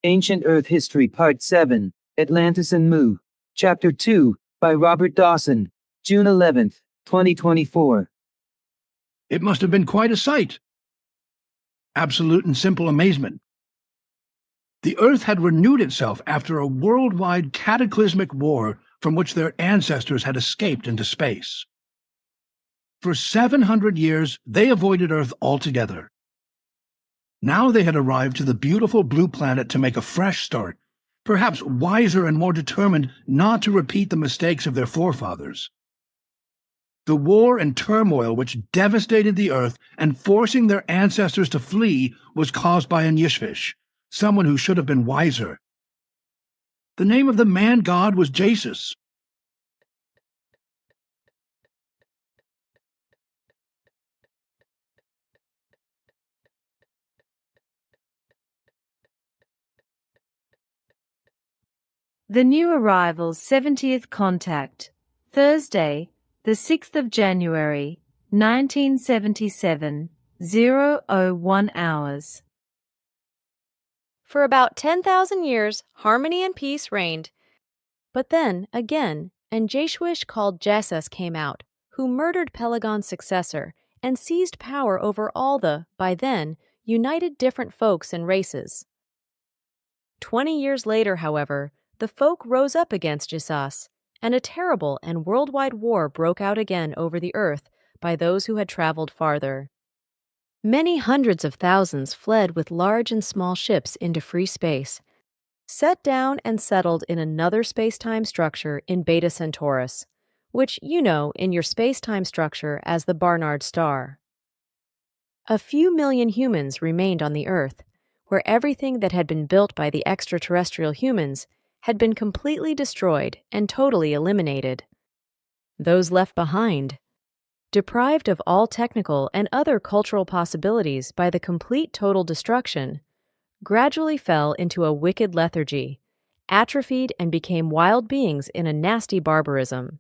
Ancient Earth History Part 7, Atlantis and Moo, Chapter 2, by Robert Dawson, June 11th, 2024. It must have been quite a sight. Absolute and simple amazement. The Earth had renewed itself after a worldwide cataclysmic war from which their ancestors had escaped into space. For 700 years, they avoided Earth altogether. Now they had arrived to the beautiful blue planet to make a fresh start, perhaps wiser and more determined not to repeat the mistakes of their forefathers. The war and turmoil which devastated the Earth and forcing their ancestors to flee was caused by an Jschwisch, someone who should have been wiser. The name of the man-god was Jesas. The New Arrival's 70th Contact, Thursday, the 6th of January, 1977, 001 hours. For about 10,000 years, harmony and peace reigned. But then, again, an Jschwisch called Jesas came out, who murdered Pelagon's successor and seized power over all the, by then, united different folks and races. 20 years later, however, the folk rose up against Jesas, and a terrible and worldwide war broke out again over the earth by those who had traveled farther. Many hundreds of thousands fled with large and small ships into free space, set down and settled in another space-time structure in Beta Centaurus, which you know in your space-time structure as the Barnard star. A few million humans remained on the Earth, where everything that had been built by the extraterrestrial humans had been completely destroyed and totally eliminated. Those left behind, deprived of all technical and other cultural possibilities by the complete total destruction, gradually fell into a wicked lethargy, atrophied and became wild beings in a nasty barbarism.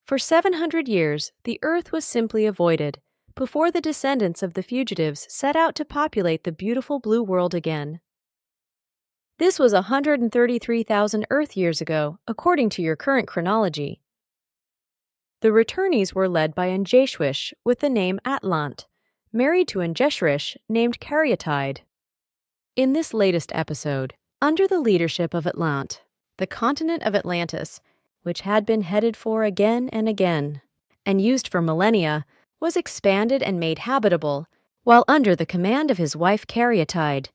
For 700 years, the Earth was simply avoided before the descendants of the fugitives set out to populate the beautiful blue world again. This was 133,000 Earth years ago, according to your current chronology. The returnees were led by an Jschwisch with the name Atlant, married to an Jschwisch named Chariot. In this latest episode, under the leadership of Atlant, the continent of Atlantis, which had been headed for again and again, and used for millennia, was expanded and made habitable, while under the command of his wife Chariot,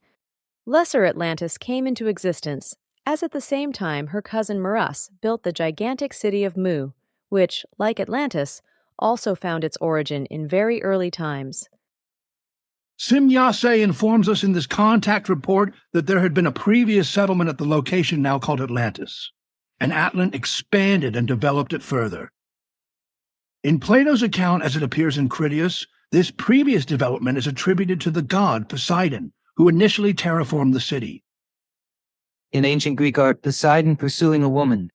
Lesser Atlantis came into existence, as at the same time her cousin Muruga built the gigantic city of Moo, which, like Atlantis, also found its origin in very early times. Simyase informs us in this contact report that there had been a previous settlement at the location now called Atlantis, and Atlant expanded and developed it further. In Plato's account as it appears in Critias, this previous development is attributed to the god Poseidon, who initially terraformed the city. In ancient Greek art, Poseidon pursuing a woman.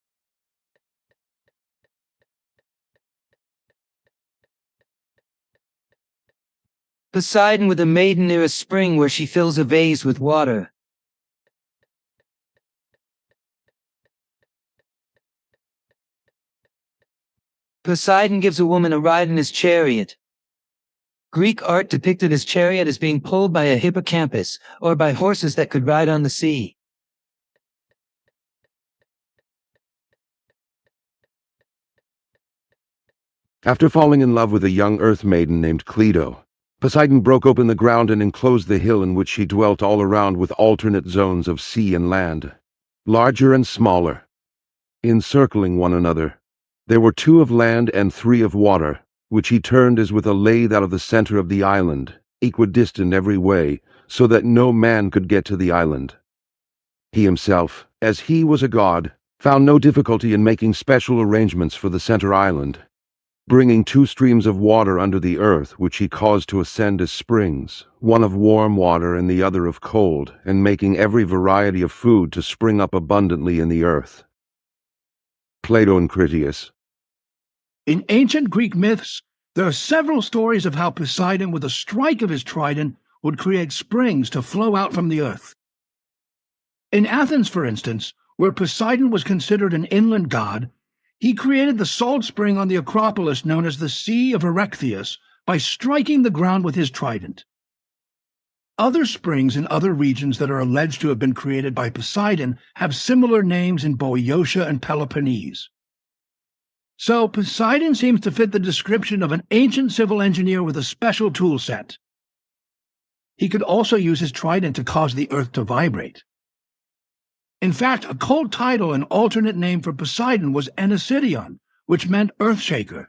Poseidon with a maiden near a spring where she fills a vase with water. Poseidon gives a woman a ride in his chariot. Greek art depicted his chariot as being pulled by a hippocampus, or by horses that could ride on the sea. After falling in love with a young earth maiden named Cleito, Poseidon broke open the ground and enclosed the hill in which she dwelt all around with alternate zones of sea and land, larger and smaller, encircling one another. There were 2 of land and 3 of water, which he turned as with a lathe out of the center of the island, equidistant every way, so that no man could get to the island. He himself, as he was a god, found no difficulty in making special arrangements for the center island, bringing 2 streams of water under the earth which he caused to ascend as springs, one of warm water and the other of cold, and making every variety of food to spring up abundantly in the earth. Plato and Critias. In ancient Greek myths, there are several stories of how Poseidon, with a strike of his trident, would create springs to flow out from the earth. In Athens, for instance, where Poseidon was considered an inland god, he created the salt spring on the Acropolis known as the Sea of Erechtheus by striking the ground with his trident. Other springs in other regions that are alleged to have been created by Poseidon have similar names in Boeotia and Peloponnese. So Poseidon seems to fit the description of an ancient civil engineer with a special tool set. He could also use his trident to cause the earth to vibrate. In fact, a cult title and alternate name for Poseidon was Enesidion, which meant earthshaker.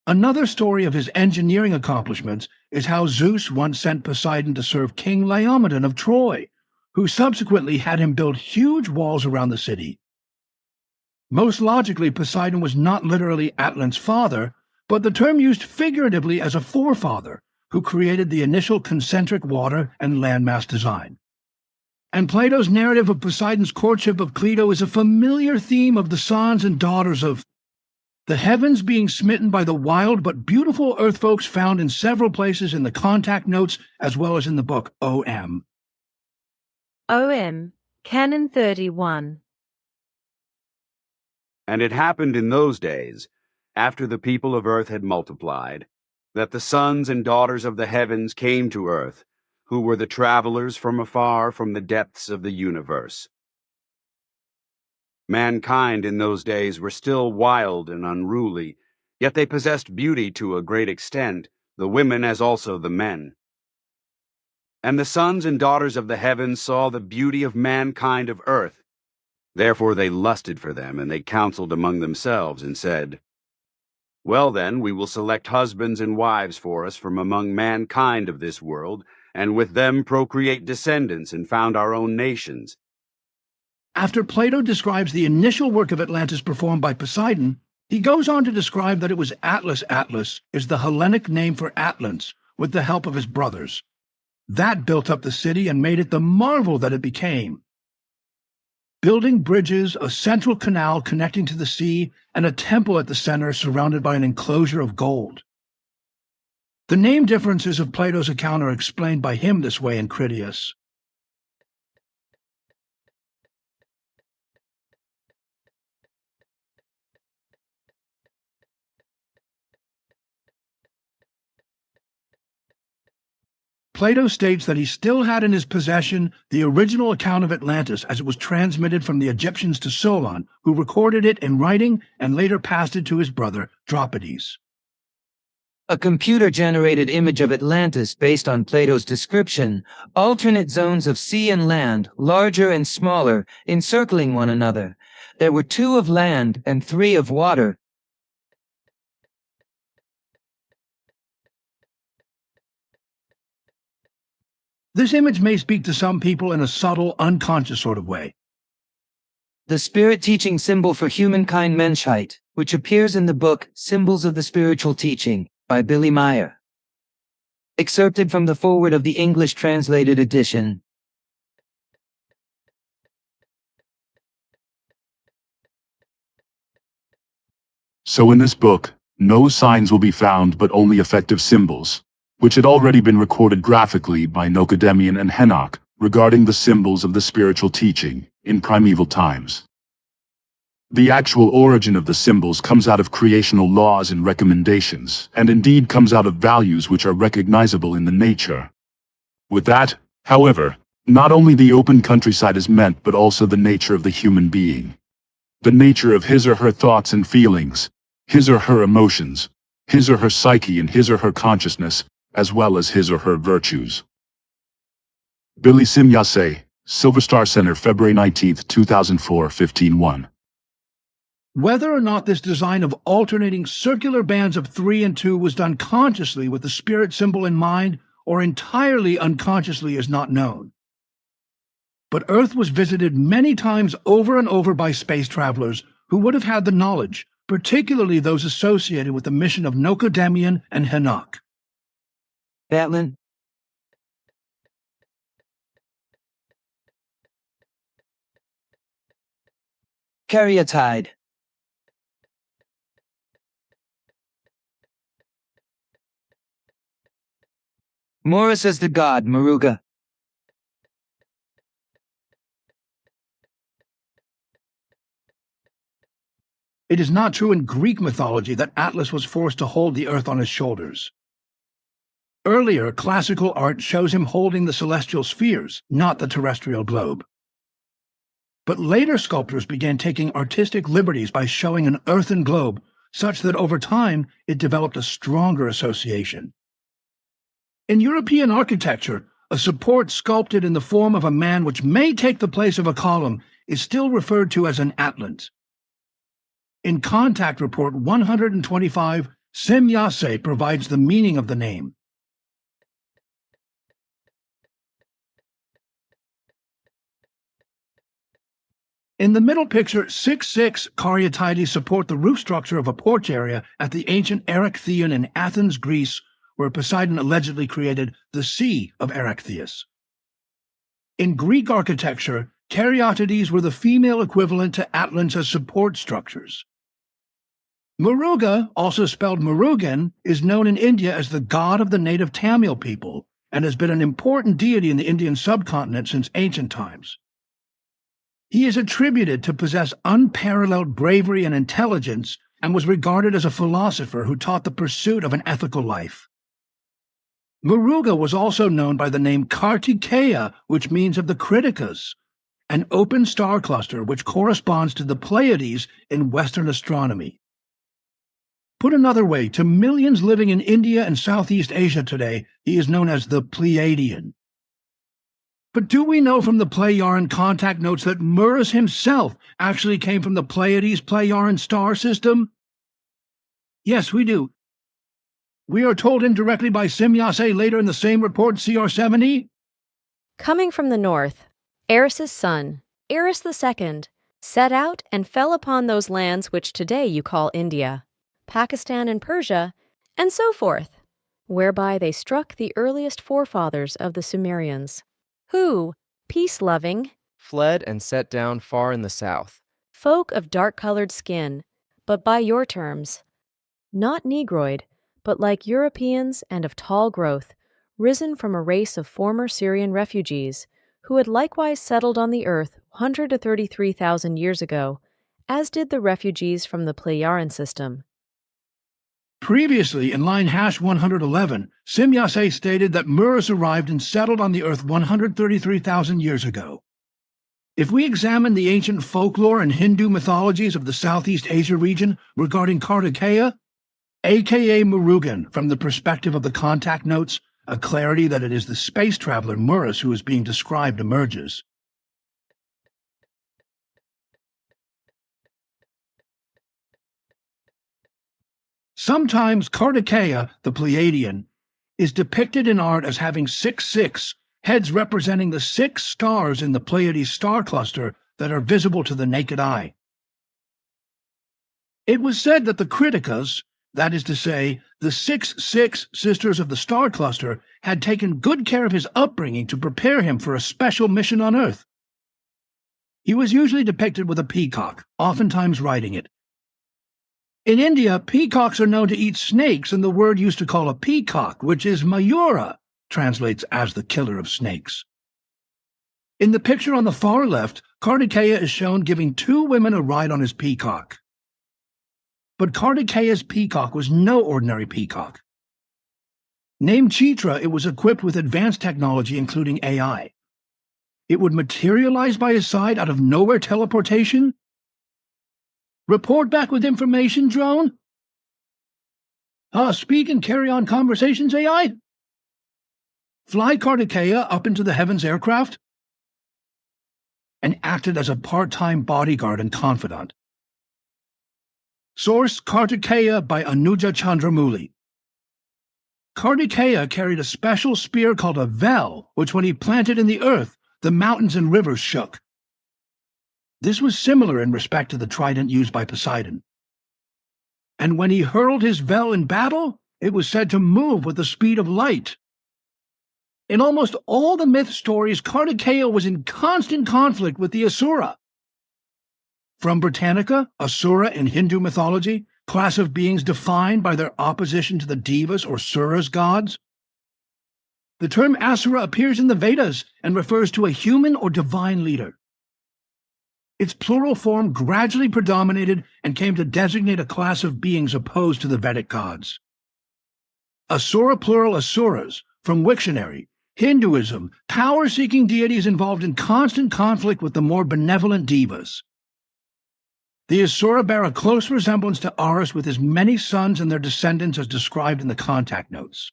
Another story of his engineering accomplishments is how Zeus once sent Poseidon to serve King Laomedon of Troy, who subsequently had him build huge walls around the city. Most logically, Poseidon was not literally Atlan's father, but the term used figuratively as a forefather who created the initial concentric water and landmass design. And Plato's narrative of Poseidon's courtship of Cleito is a familiar theme of the sons and daughters of the heavens being smitten by the wild but beautiful earth folks found in several places in the contact notes as well as in the book O.M. OM, Canon 31. And it happened in those days, after the people of earth had multiplied, that the sons and daughters of the heavens came to earth, who were the travelers from afar from the depths of the universe. Mankind in those days were still wild and unruly, yet they possessed beauty to a great extent, the women as also the men. And the sons and daughters of the heavens saw the beauty of mankind of earth. Therefore they lusted for them, and they counseled among themselves, and said, Well then, we will select husbands and wives for us from among mankind of this world, and with them procreate descendants, and found our own nations. After Plato describes the initial work of Atlantis performed by Poseidon, he goes on to describe that it was Atlas. Atlas is the Hellenic name for Atlans, with the help of his brothers. That built up the city and made it the marvel that it became. Building bridges, a central canal connecting to the sea, and a temple at the center surrounded by an enclosure of gold. The name differences of Plato's account are explained by him this way in Critias. Plato states that he still had in his possession the original account of Atlantis as it was transmitted from the Egyptians to Solon, who recorded it in writing and later passed it to his brother, Dropides. A computer-generated image of Atlantis based on Plato's description, alternate zones of sea and land, larger and smaller, encircling one another. There were 2 of land and 3 of water. This image may speak to some people in a subtle, unconscious sort of way. The spirit teaching symbol for humankind Menschheit, which appears in the book Symbols of the Spiritual Teaching, by Billy Meyer. Excerpted from the foreword of the English translated edition. So in this book, no signs will be found but only effective symbols, which had already been recorded graphically by Nocedemian and Henok regarding the symbols of the spiritual teaching in primeval times. The actual origin of the symbols comes out of creational laws and recommendations, and indeed comes out of values which are recognizable in the nature. With that, however, not only the open countryside is meant but also the nature of the human being. The nature of his or her thoughts and feelings, his or her emotions, his or her psyche and his or her consciousness, as well as his or her virtues. Billy Simyase, Silver Star Center, February 19, 2004, 15:1. Whether or not this design of alternating circular bands of 3 and 2 was done consciously with the spirit symbol in mind or entirely unconsciously is not known. But Earth was visited many times over and over by space travelers who would have had the knowledge, particularly those associated with the mission of Nocedemian and Henok. Batlin. Chariotide. Morris as the god Muruga. It is not true in Greek mythology that Atlas was forced to hold the earth on his shoulders. Earlier, classical art shows him holding the celestial spheres, not the terrestrial globe. But later sculptors began taking artistic liberties by showing an earthen globe, such that over time it developed a stronger association. In European architecture, a support sculpted in the form of a man which may take the place of a column is still referred to as an atlant. In Contact Report 125, Semyase provides the meaning of the name. In the middle picture, 6'6" caryatides support the roof structure of a porch area at the ancient Erechtheion in Athens, Greece, where Poseidon allegedly created the Sea of Erechtheus. In Greek architecture, caryatides were the female equivalent to atlants as support structures. Muruga, also spelled Murugan, is known in India as the god of the native Tamil people and has been an important deity in the Indian subcontinent since ancient times. He is attributed to possess unparalleled bravery and intelligence and was regarded as a philosopher who taught the pursuit of an ethical life. Muruga was also known by the name Kartikeya, which means of the Critikas, an open star cluster which corresponds to the Pleiades in Western astronomy. Put another way, to millions living in India and Southeast Asia today, he is known as the Pleiadian. But do we know from the Plejaren contact notes that Murus himself actually came from the Pleiades Plejaren star system? Yes, we do. We are told indirectly by Semyase later in the same report, CR 70. Coming from the north, Eris's son, Eris II, set out and fell upon those lands which today you call India, Pakistan and Persia, and so forth, whereby they struck the earliest forefathers of the Sumerians, who, peace-loving, fled and set down far in the south, folk of dark-colored skin, but by your terms, not Negroid, but like Europeans and of tall growth, risen from a race of former Syrian refugees, who had likewise settled on the earth 133,000 years ago, as did the refugees from the Plejaren system. Previously, in line #111, Semyase stated that Murus arrived and settled on the earth 133,000 years ago. If we examine the ancient folklore and Hindu mythologies of the Southeast Asia region regarding Kartikeya, aka Murugan, from the perspective of the contact notes, a clarity that it is the space traveler Murus who is being described emerges. Sometimes Kartikeya, the Pleiadian, is depicted in art as having 6'6", heads representing the 6 stars in the Pleiades star cluster that are visible to the naked eye. It was said that the Critikas, that is to say, the 6'6" sisters of the star cluster, had taken good care of his upbringing to prepare him for a special mission on Earth. He was usually depicted with a peacock, oftentimes riding it. In India, peacocks are known to eat snakes, and the word used to call a peacock, which is Mayura, translates as the killer of snakes. In the picture on the far left, Kartikeya is shown giving 2 women a ride on his peacock. But Kartikeya's peacock was no ordinary peacock. Named Chitra, it was equipped with advanced technology including AI. It would materialize by his side out of nowhere teleportation. Report back with information, drone. Speak and carry on conversations, AI. Fly Kartikeya up into the heavens aircraft. And acted as a part-time bodyguard and confidant. Source Kartikeya by Anuja Chandramouli. Kartikeya carried a special spear called a vel, which when he planted in the earth, the mountains and rivers shook. This was similar in respect to the trident used by Poseidon. And when he hurled his vel in battle, it was said to move with the speed of light. In almost all the myth stories, Kartikeya was in constant conflict with the Asura. From Britannica, Asura in Hindu mythology, class of beings defined by their opposition to the Devas or Suras gods. The term Asura appears in the Vedas and refers to a human or divine leader. Its plural form gradually predominated and came to designate a class of beings opposed to the Vedic gods. Asura plural Asuras, from Wiktionary. Hinduism, power-seeking deities involved in constant conflict with the more benevolent devas. The Asura bear a close resemblance to Aras with as many sons and their descendants as described in the contact notes.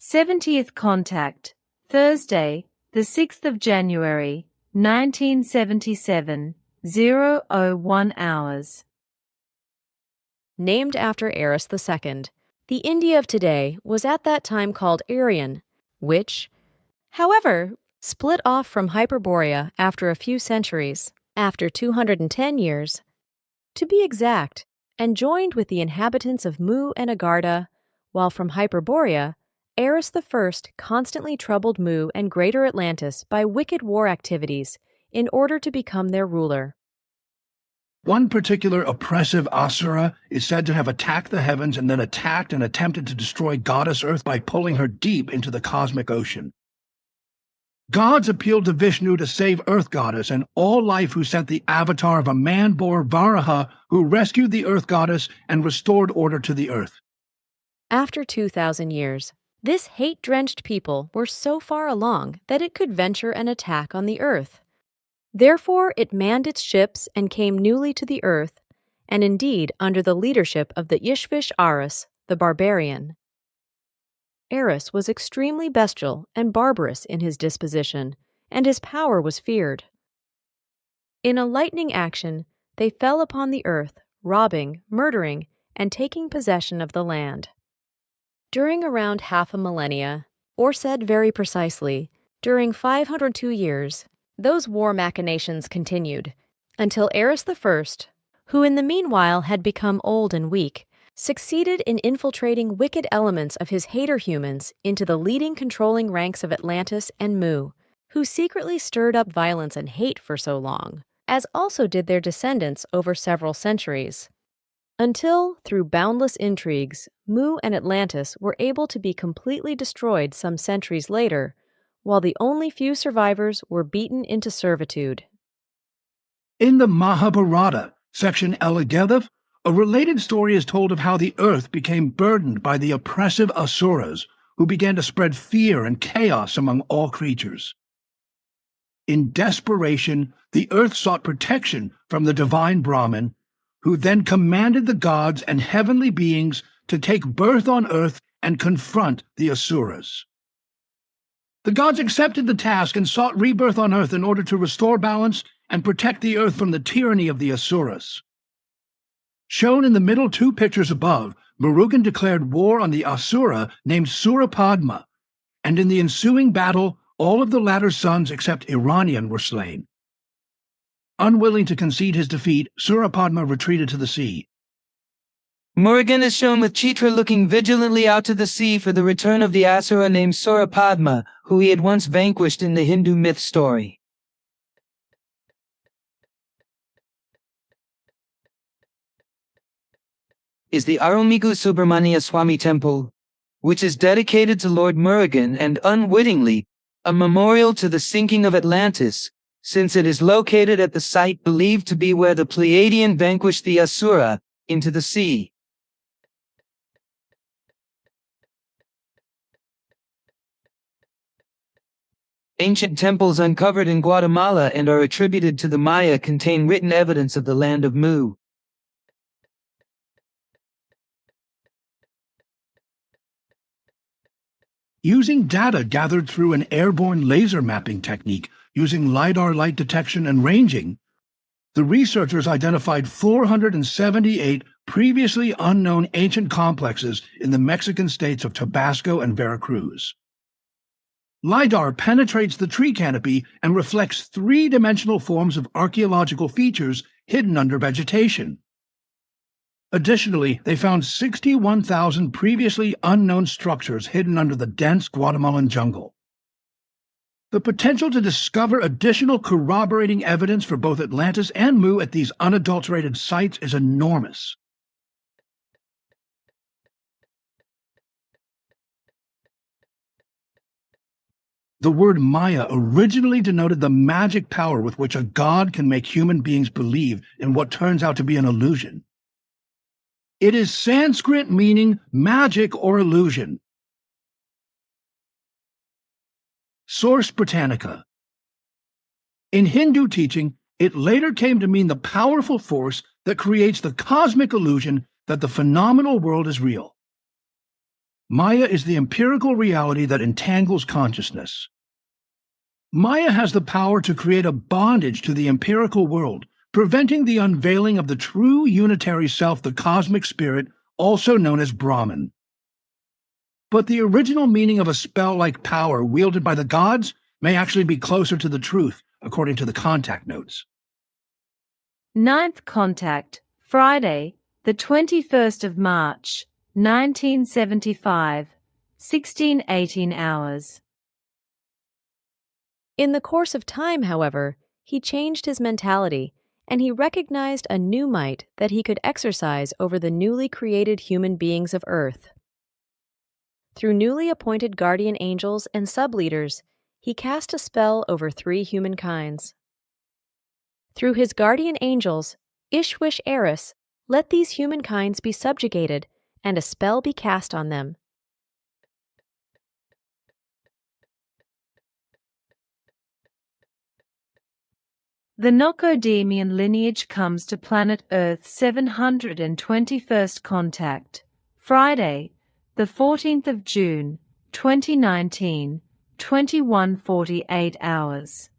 70th contact, Thursday, the 6th of January, 1977, 001 hours. Named after Eris II, the India of today was at that time called Aryan, which, however, split off from Hyperborea after a few centuries, after 210 years, to be exact, and joined with the inhabitants of Moo and Agartha, while from Hyperborea, Eris I constantly troubled Moo and Greater Atlantis by wicked war activities in order to become their ruler. One particular oppressive Asura is said to have attacked the heavens and then attacked and attempted to destroy Goddess Earth by pulling her deep into the cosmic ocean. Gods appealed to Vishnu to save Earth Goddess and all life, who sent the avatar of a man-boar Varaha, who rescued the Earth Goddess and restored order to the earth. After 2,000 years, this hate-drenched people were so far along that it could venture an attack on the earth. Therefore, it manned its ships and came newly to the earth, and indeed under the leadership of the Jschwisch Aras, the barbarian. Eris was extremely bestial and barbarous in his disposition, and his power was feared. In a lightning action, they fell upon the earth, robbing, murdering, and taking possession of the land. During around half a millennia, or said very precisely, during 502 years, those war machinations continued, until Eris I, who in the meanwhile had become old and weak, succeeded in infiltrating wicked elements of his hater humans into the leading controlling ranks of Atlantis and Moo, who secretly stirred up violence and hate for so long, as also did their descendants over several centuries, until, through boundless intrigues, Moo and Atlantis were able to be completely destroyed some centuries later, while the only few survivors were beaten into servitude. In the Mahabharata, section Elegedev, a related story is told of how the earth became burdened by the oppressive Asuras, who began to spread fear and chaos among all creatures. In desperation, the earth sought protection from the divine Brahman, who then commanded the gods and heavenly beings to take birth on earth and confront the Asuras. The gods accepted the task and sought rebirth on earth in order to restore balance and protect the earth from the tyranny of the Asuras. Shown in the middle two pictures above, Muruga declared war on the Asura named Surapadma, and in the ensuing battle, all of the latter's sons except Iranian were slain. Unwilling to concede his defeat, Surapadma retreated to the sea. Murugan is shown with Chitra looking vigilantly out to the sea for the return of the Asura named Surapadma, who he had once vanquished in the Hindu myth story. Is the Arumigu Subramania Swami Temple, which is dedicated to Lord Murugan and, unwittingly, a memorial to the sinking of Atlantis, since it is located at the site believed to be where the Pleiadian vanquished the Asura into the sea. Ancient temples uncovered in Guatemala and are attributed to the Maya contain written evidence of the land of Moo. Using data gathered through an airborne laser mapping technique using LiDAR light detection and ranging, the researchers identified 478 previously unknown ancient complexes in the Mexican states of Tabasco and Veracruz. LiDAR penetrates the tree canopy and reflects three-dimensional forms of archaeological features hidden under vegetation. Additionally, they found 61,000 previously unknown structures hidden under the dense Guatemalan jungle. The potential to discover additional corroborating evidence for both Atlantis and Moo at these unadulterated sites is enormous. The word Maya originally denoted the magic power with which a god can make human beings believe in what turns out to be an illusion. It is Sanskrit meaning magic or illusion. Source Britannica. In Hindu teaching, it later came to mean the powerful force that creates the cosmic illusion that the phenomenal world is real. Maya is the empirical reality that entangles consciousness. Maya has the power to create a bondage to the empirical world, preventing the unveiling of the true unitary self, the cosmic spirit, also known as Brahman. But the original meaning of a spell-like power wielded by the gods may actually be closer to the truth, according to the contact notes. Ninth contact, Friday, the 21st of March, 1975, 16:18 hours. In the course of time, however, he changed his mentality, and he recognized a new might that he could exercise over the newly created human beings of Earth. Through newly appointed guardian angels and sub-leaders, he cast a spell over 3 humankinds. Through his guardian angels, Jschwisch let these humankinds be subjugated, and a spell be cast on them. The Nocodemian lineage comes to planet Earth 721st contact, Friday, the 14th of June, 2019, 21:48 hours.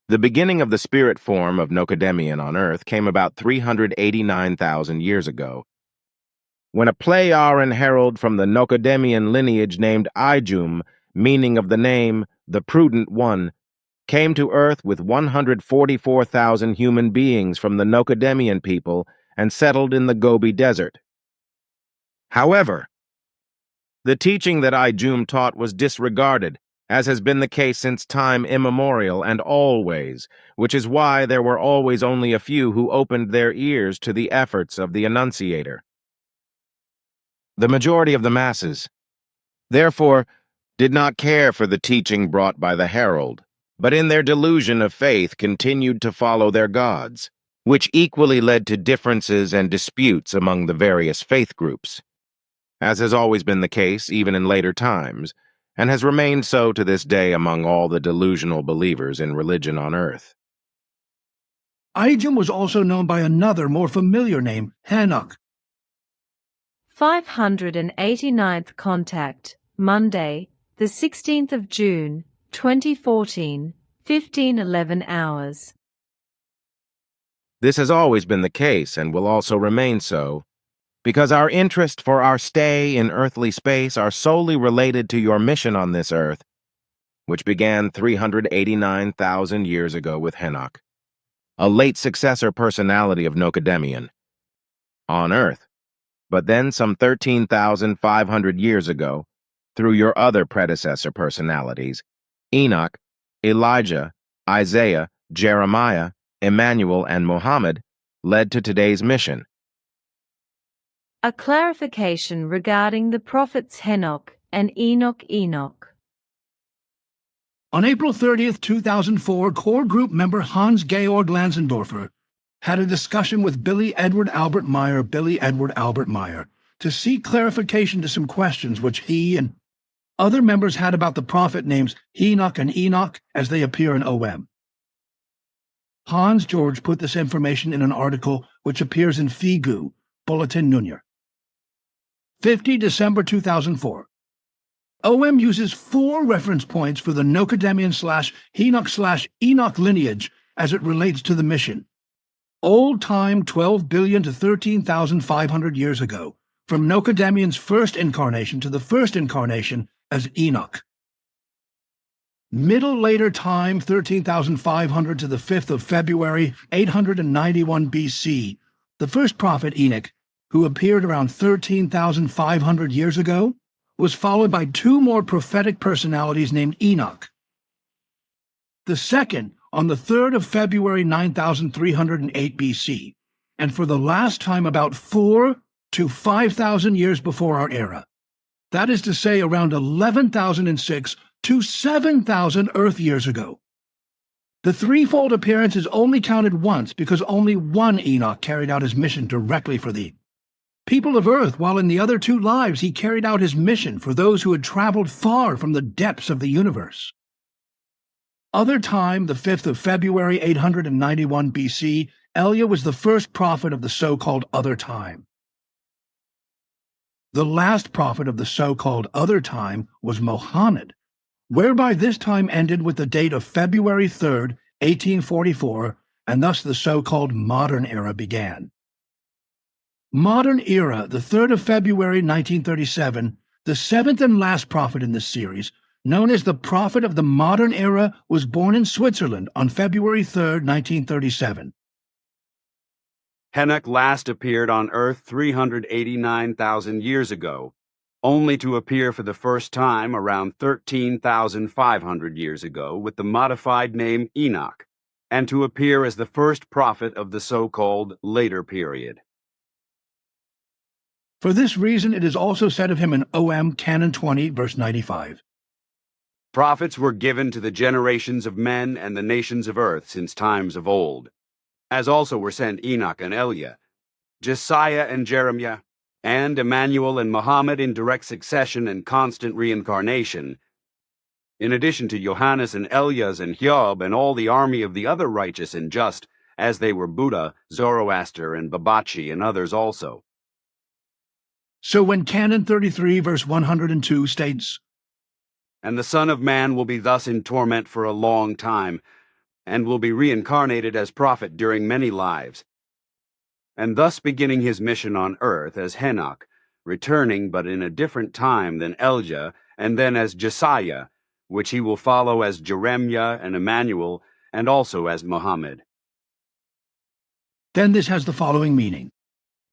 The beginning of the spirit form of Nocodemian on Earth came about 389,000 years ago, when a Playaran herald from the Nocodemian lineage named Ijum, meaning of the name, the Prudent One, came to Earth with 144,000 human beings from the Nocodemian people and settled in the Gobi Desert. However, the teaching that Ijum taught was disregarded, as has been the case since time immemorial and always, which is why there were always only a few who opened their ears to the efforts of the Annunciator. The majority of the masses, therefore, did not care for the teaching brought by the herald, but in their delusion of faith continued to follow their gods, which equally led to differences and disputes among the various faith groups, as has always been the case even in later times, and has remained so to this day among all the delusional believers in religion on Earth. Ijum was also known by another, more familiar name, Henok. 589th contact, Monday, the 16th of June, 2014, 15:11 hours. This has always been the case and will also remain so, because our interest for our stay in earthly space are solely related to your mission on this earth, which began 389,000 years ago with Henok, a late successor personality of Nocodemian, on Earth, but then some 13,500 years ago, through your other predecessor personalities, Enoch, Elijah, Isaiah, Jeremiah, Emmanuel, and Muhammad, led to today's mission. A clarification regarding the prophets Henok and Enoch. On April 30th, 2004, core group member Hans-Georg Lanzendorfer had a discussion with Billy Edward Albert Meyer, to seek clarification to some questions which he and other members had about the prophet names Henok and Enoch as they appear in OM. Hans-Georg put this information in an article which appears in FIGU, Bulletin Nunyer. 50 December 2004. OM uses 4 reference points for the Nocodemian/Henok/Enoch lineage as it relates to the mission. Old time 12 billion to 13,500 years ago, from Nocodemian's first incarnation to the first incarnation as Enoch. Middle later time 13,500 to the 5th of February 891 BC, the first prophet Enoch, who appeared around 13,500 years ago, was followed by 2 more prophetic personalities named Enoch. The second on the 3rd of February 9308 BC, and for the last time about 4 to 5,000 years before our era. That is to say, around 11,006 to 7,000 Earth years ago. The threefold appearance is only counted once because only one Enoch carried out his mission directly for the people of Earth, while in the other two lives he carried out his mission for those who had traveled far from the depths of the universe. Other time, the 5th of February, 891 BC, Elia was the first prophet of the so-called Other Time. The last prophet of the so-called Other Time was Mohammed, whereby this time ended with the date of February 3rd, 1844, and thus the so-called Modern Era began. Modern Era, the 3rd of February 1937, the seventh and last prophet in this series, known as the Prophet of the Modern Era, was born in Switzerland on February 3rd, 1937. Henok last appeared on Earth 389,000 years ago, only to appear for the first time around 13,500 years ago with the modified name Enoch, and to appear as the first prophet of the so-called later period. For this reason, it is also said of him in OM Canon 20, verse 95. Prophets were given to the generations of men and the nations of earth since times of old, as also were sent Enoch and Elia, Josiah and Jeremiah, and Emmanuel and Muhammad in direct succession and constant reincarnation, in addition to Johannes and Elias and Hiob and all the army of the other righteous and just, as they were Buddha, Zoroaster, and Babachi, and others also. So when Canon 33, verse 102 states, "And the Son of Man will be thus in torment for a long time, and will be reincarnated as prophet during many lives, and thus beginning his mission on earth as Henok, returning but in a different time than Elijah, and then as Josiah, which he will follow as Jeremiah and Emmanuel, and also as Muhammad." Then this has the following meaning.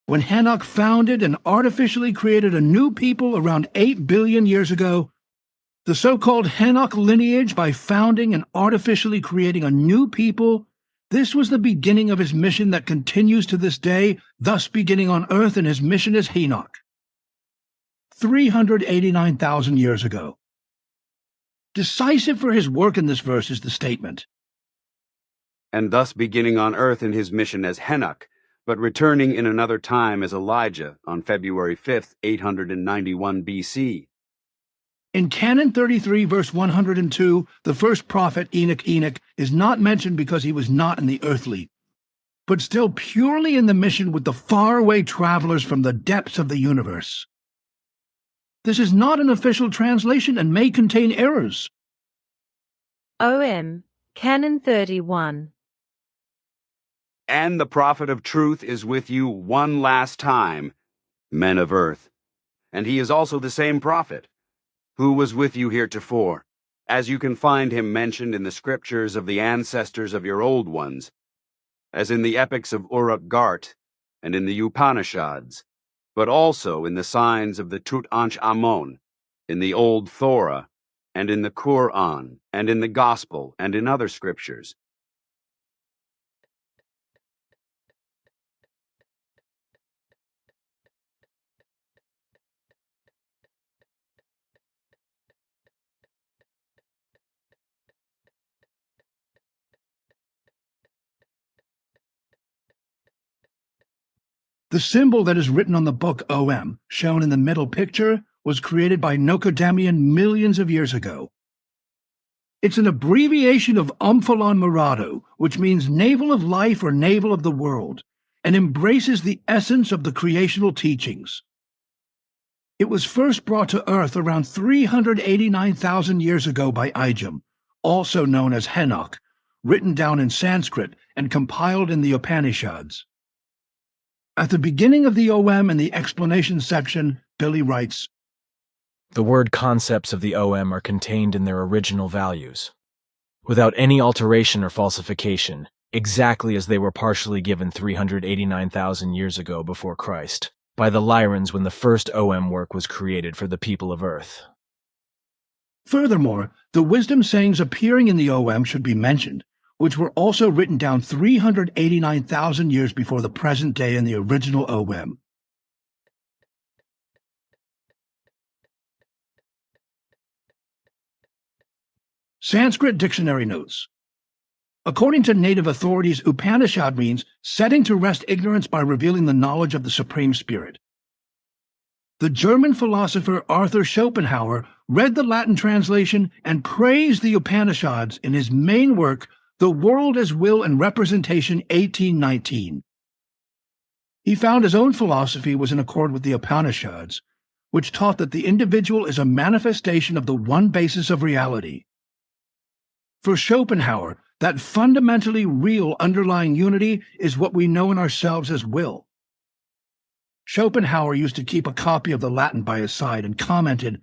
When Henok founded and artificially created a new people around 8 billion years ago, the so-called Henok lineage, by founding and artificially creating a new people, this was the beginning of his mission that continues to this day, thus beginning on earth in his mission as Henok. 389,000 years ago. Decisive for his work in this verse is the statement, "And thus beginning on earth in his mission as Henok, but returning in another time as Elijah on February 5th, 891 BC. In Canon 33, verse 102, the first prophet, Enoch, is not mentioned because he was not in the earthly, but still purely in the mission with the faraway travelers from the depths of the universe. This is not an official translation and may contain errors. OM, Canon 31. And the prophet of truth is with you one last time, men of earth. And he is also the same prophet, who was with you heretofore, as you can find him mentioned in the scriptures of the ancestors of your old ones, as in the epics of Uruk-Gart and in the Upanishads, but also in the signs of the Tutankhamun, in the Old Thora, and in the Qur'an, and in the Gospel, and in other scriptures. The symbol that is written on the book OM, shown in the middle picture, was created by Nocodemian millions of years ago. It's an abbreviation of Umphalon Murado, which means navel of life or navel of the world, and embraces the essence of the creational teachings. It was first brought to Earth around 389,000 years ago by Ijum, also known as Henok, written down in Sanskrit and compiled in the Upanishads. At the beginning of the OM in the explanation section, Billy writes, "The word concepts of the OM are contained in their original values, without any alteration or falsification, exactly as they were partially given 389,000 years ago before Christ, by the Lyrans when the first OM work was created for the people of Earth." Furthermore, the wisdom sayings appearing in the OM should be mentioned, which were also written down 389,000 years before the present day in the original OM. Sanskrit dictionary notes. According to native authorities, Upanishad means setting to rest ignorance by revealing the knowledge of the Supreme Spirit. The German philosopher Arthur Schopenhauer read the Latin translation and praised the Upanishads in his main work, The World as Will and Representation, 1819. He found his own philosophy was in accord with the Upanishads, which taught that the individual is a manifestation of the one basis of reality. For Schopenhauer, that fundamentally real underlying unity is what we know in ourselves as will. Schopenhauer used to keep a copy of the Latin by his side and commented,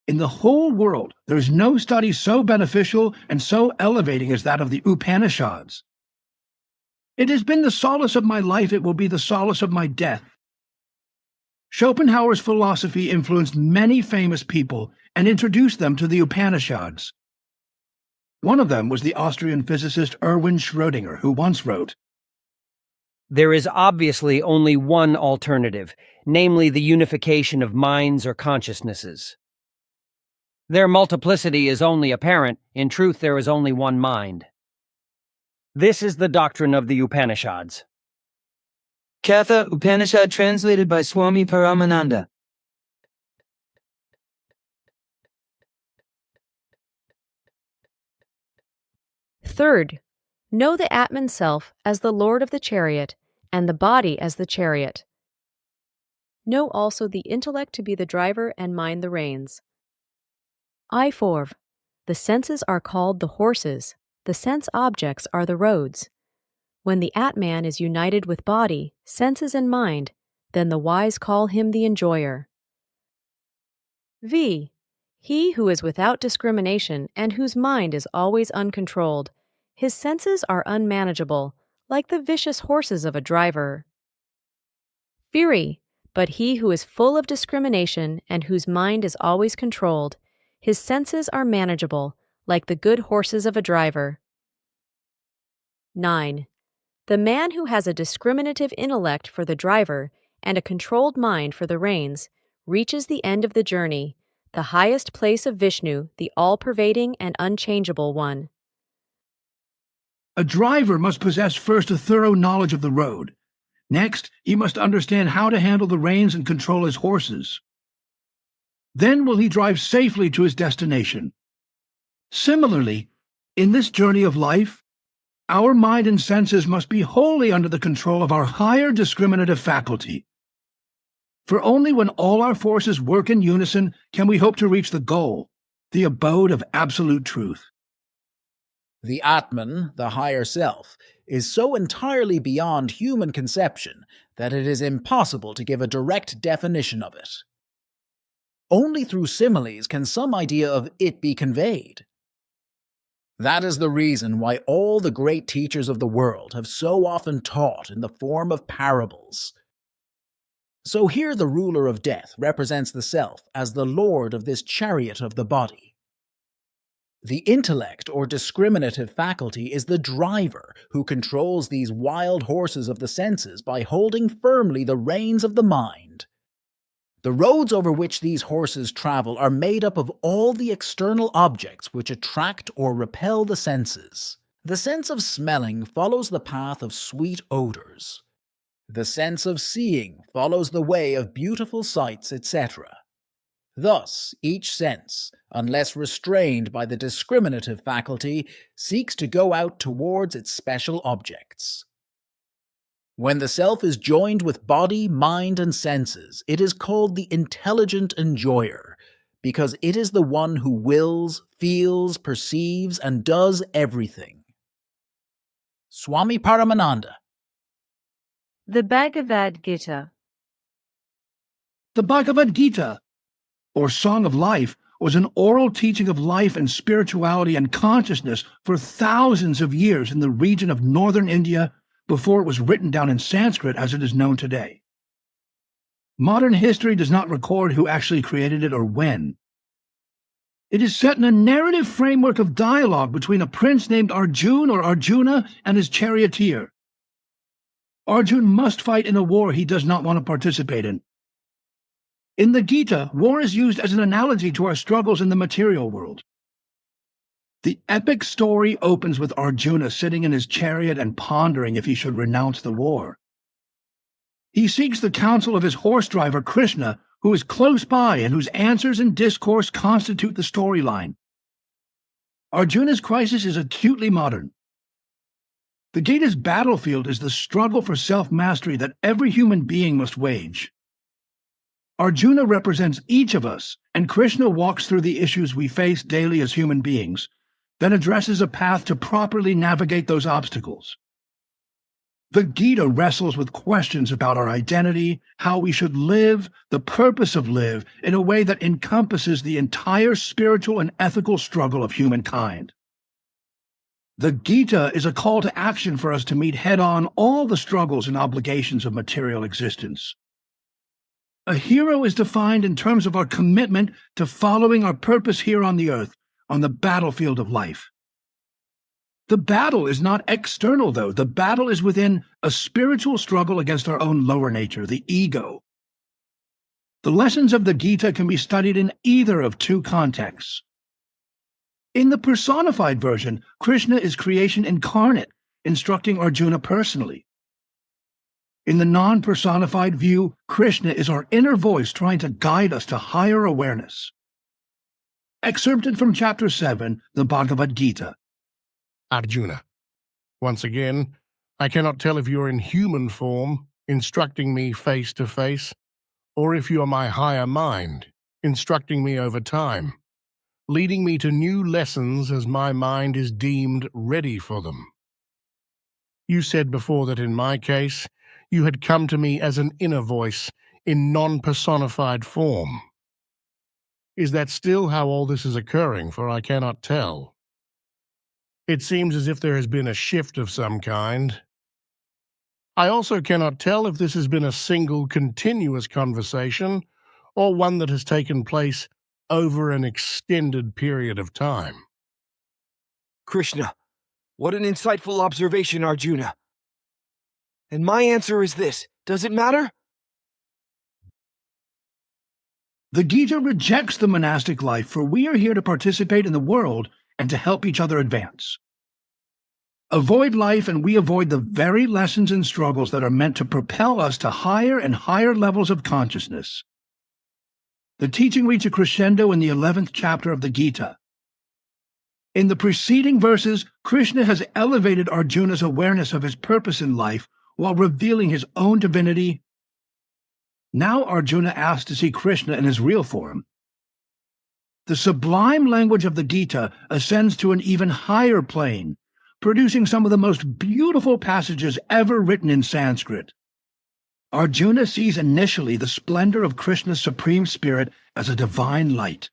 "In the whole world, there is no study so beneficial and so elevating as that of the Upanishads. It has been the solace of my life, it will be the solace of my death." Schopenhauer's philosophy influenced many famous people and introduced them to the Upanishads. One of them was the Austrian physicist Erwin Schrödinger, who once wrote, "There is obviously only one alternative, namely the unification of minds or consciousnesses. Their multiplicity is only apparent, in truth there is only one mind. This is the doctrine of the Upanishads." Katha Upanishad translated by Swami Paramananda. Third, know the Atman self as the Lord of the chariot and the body as the chariot. Know also the intellect to be the driver and mind the reins. I4. The senses are called the horses, the sense objects are the roads. When the Atman is united with body, senses and mind, then the wise call him the enjoyer. V. He who is without discrimination and whose mind is always uncontrolled, his senses are unmanageable, like the vicious horses of a driver. Fury, but he who is full of discrimination and whose mind is always controlled, his senses are manageable, like the good horses of a driver. 9. The man who has a discriminative intellect for the driver and a controlled mind for the reins reaches the end of the journey, the highest place of Vishnu, the all-pervading and unchangeable one. A driver must possess first a thorough knowledge of the road. Next, he must understand how to handle the reins and control his horses. Then will he drive safely to his destination. Similarly, in this journey of life, our mind and senses must be wholly under the control of our higher discriminative faculty. For only when all our forces work in unison can we hope to reach the goal, the abode of absolute truth. The Atman, the higher self, is so entirely beyond human conception that it is impossible to give a direct definition of it. Only through similes can some idea of it be conveyed. That is the reason why all the great teachers of the world have so often taught in the form of parables. So here the ruler of death represents the self as the lord of this chariot of the body. The intellect or discriminative faculty is the driver who controls these wild horses of the senses by holding firmly the reins of the mind. The roads over which these horses travel are made up of all the external objects which attract or repel the senses. The sense of smelling follows the path of sweet odors. The sense of seeing follows the way of beautiful sights, etc. Thus, each sense, unless restrained by the discriminative faculty, seeks to go out towards its special objects. When the self is joined with body, mind, and senses, it is called the intelligent enjoyer, because it is the one who wills, feels, perceives, and does everything. Swami Paramananda. The Bhagavad Gita. The Bhagavad Gita, or Song of Life, was an oral teaching of life and spirituality and consciousness for thousands of years in the region of northern India before it was written down in Sanskrit as it is known today. Modern history does not record who actually created it or when. It is set in a narrative framework of dialogue between a prince named Arjun or Arjuna and his charioteer. Arjun must fight in a war he does not want to participate in. In the Gita, war is used as an analogy to our struggles in the material world. The epic story opens with Arjuna sitting in his chariot and pondering if he should renounce the war. He seeks the counsel of his horse driver Krishna, who is close by and whose answers and discourse constitute the storyline. Arjuna's crisis is acutely modern. The Gita's battlefield is the struggle for self-mastery that every human being must wage. Arjuna represents each of us, and Krishna walks through the issues we face daily as human beings, then addresses a path to properly navigate those obstacles. The Gita wrestles with questions about our identity, how we should live, the purpose of life, in a way that encompasses the entire spiritual and ethical struggle of humankind. The Gita is a call to action for us to meet head-on all the struggles and obligations of material existence. A hero is defined in terms of our commitment to following our purpose here on the earth, on the battlefield of life. The battle is not external, though. The battle is within a spiritual struggle against our own lower nature, the ego. The lessons of the Gita can be studied in either of two contexts. In the personified version, Krishna is creation incarnate, instructing Arjuna personally. In the non-personified view, Krishna is our inner voice trying to guide us to higher awareness. Excerpted from Chapter 7, the Bhagavad Gita. Arjuna, once again, I cannot tell if you are in human form, instructing me face to face, or if you are my higher mind, instructing me over time, leading me to new lessons as my mind is deemed ready for them. You said before that in my case, you had come to me as an inner voice in non-personified form. Is that still how all this is occurring, for I cannot tell? It seems as if there has been a shift of some kind. I also cannot tell if this has been a single continuous conversation or one that has taken place over an extended period of time. Krishna, what an insightful observation, Arjuna. And my answer is this: does it matter? The Gita rejects the monastic life, for we are here to participate in the world and to help each other advance. Avoid life and we avoid the very lessons and struggles that are meant to propel us to higher and higher levels of consciousness. The teaching reaches a crescendo in the 11th chapter of the Gita. In the preceding verses, Krishna has elevated Arjuna's awareness of his purpose in life while revealing his own divinity. Now Arjuna asks to see Krishna in his real form. The sublime language of the Gita ascends to an even higher plane, producing some of the most beautiful passages ever written in Sanskrit. Arjuna sees initially the splendor of Krishna's supreme spirit as a divine light,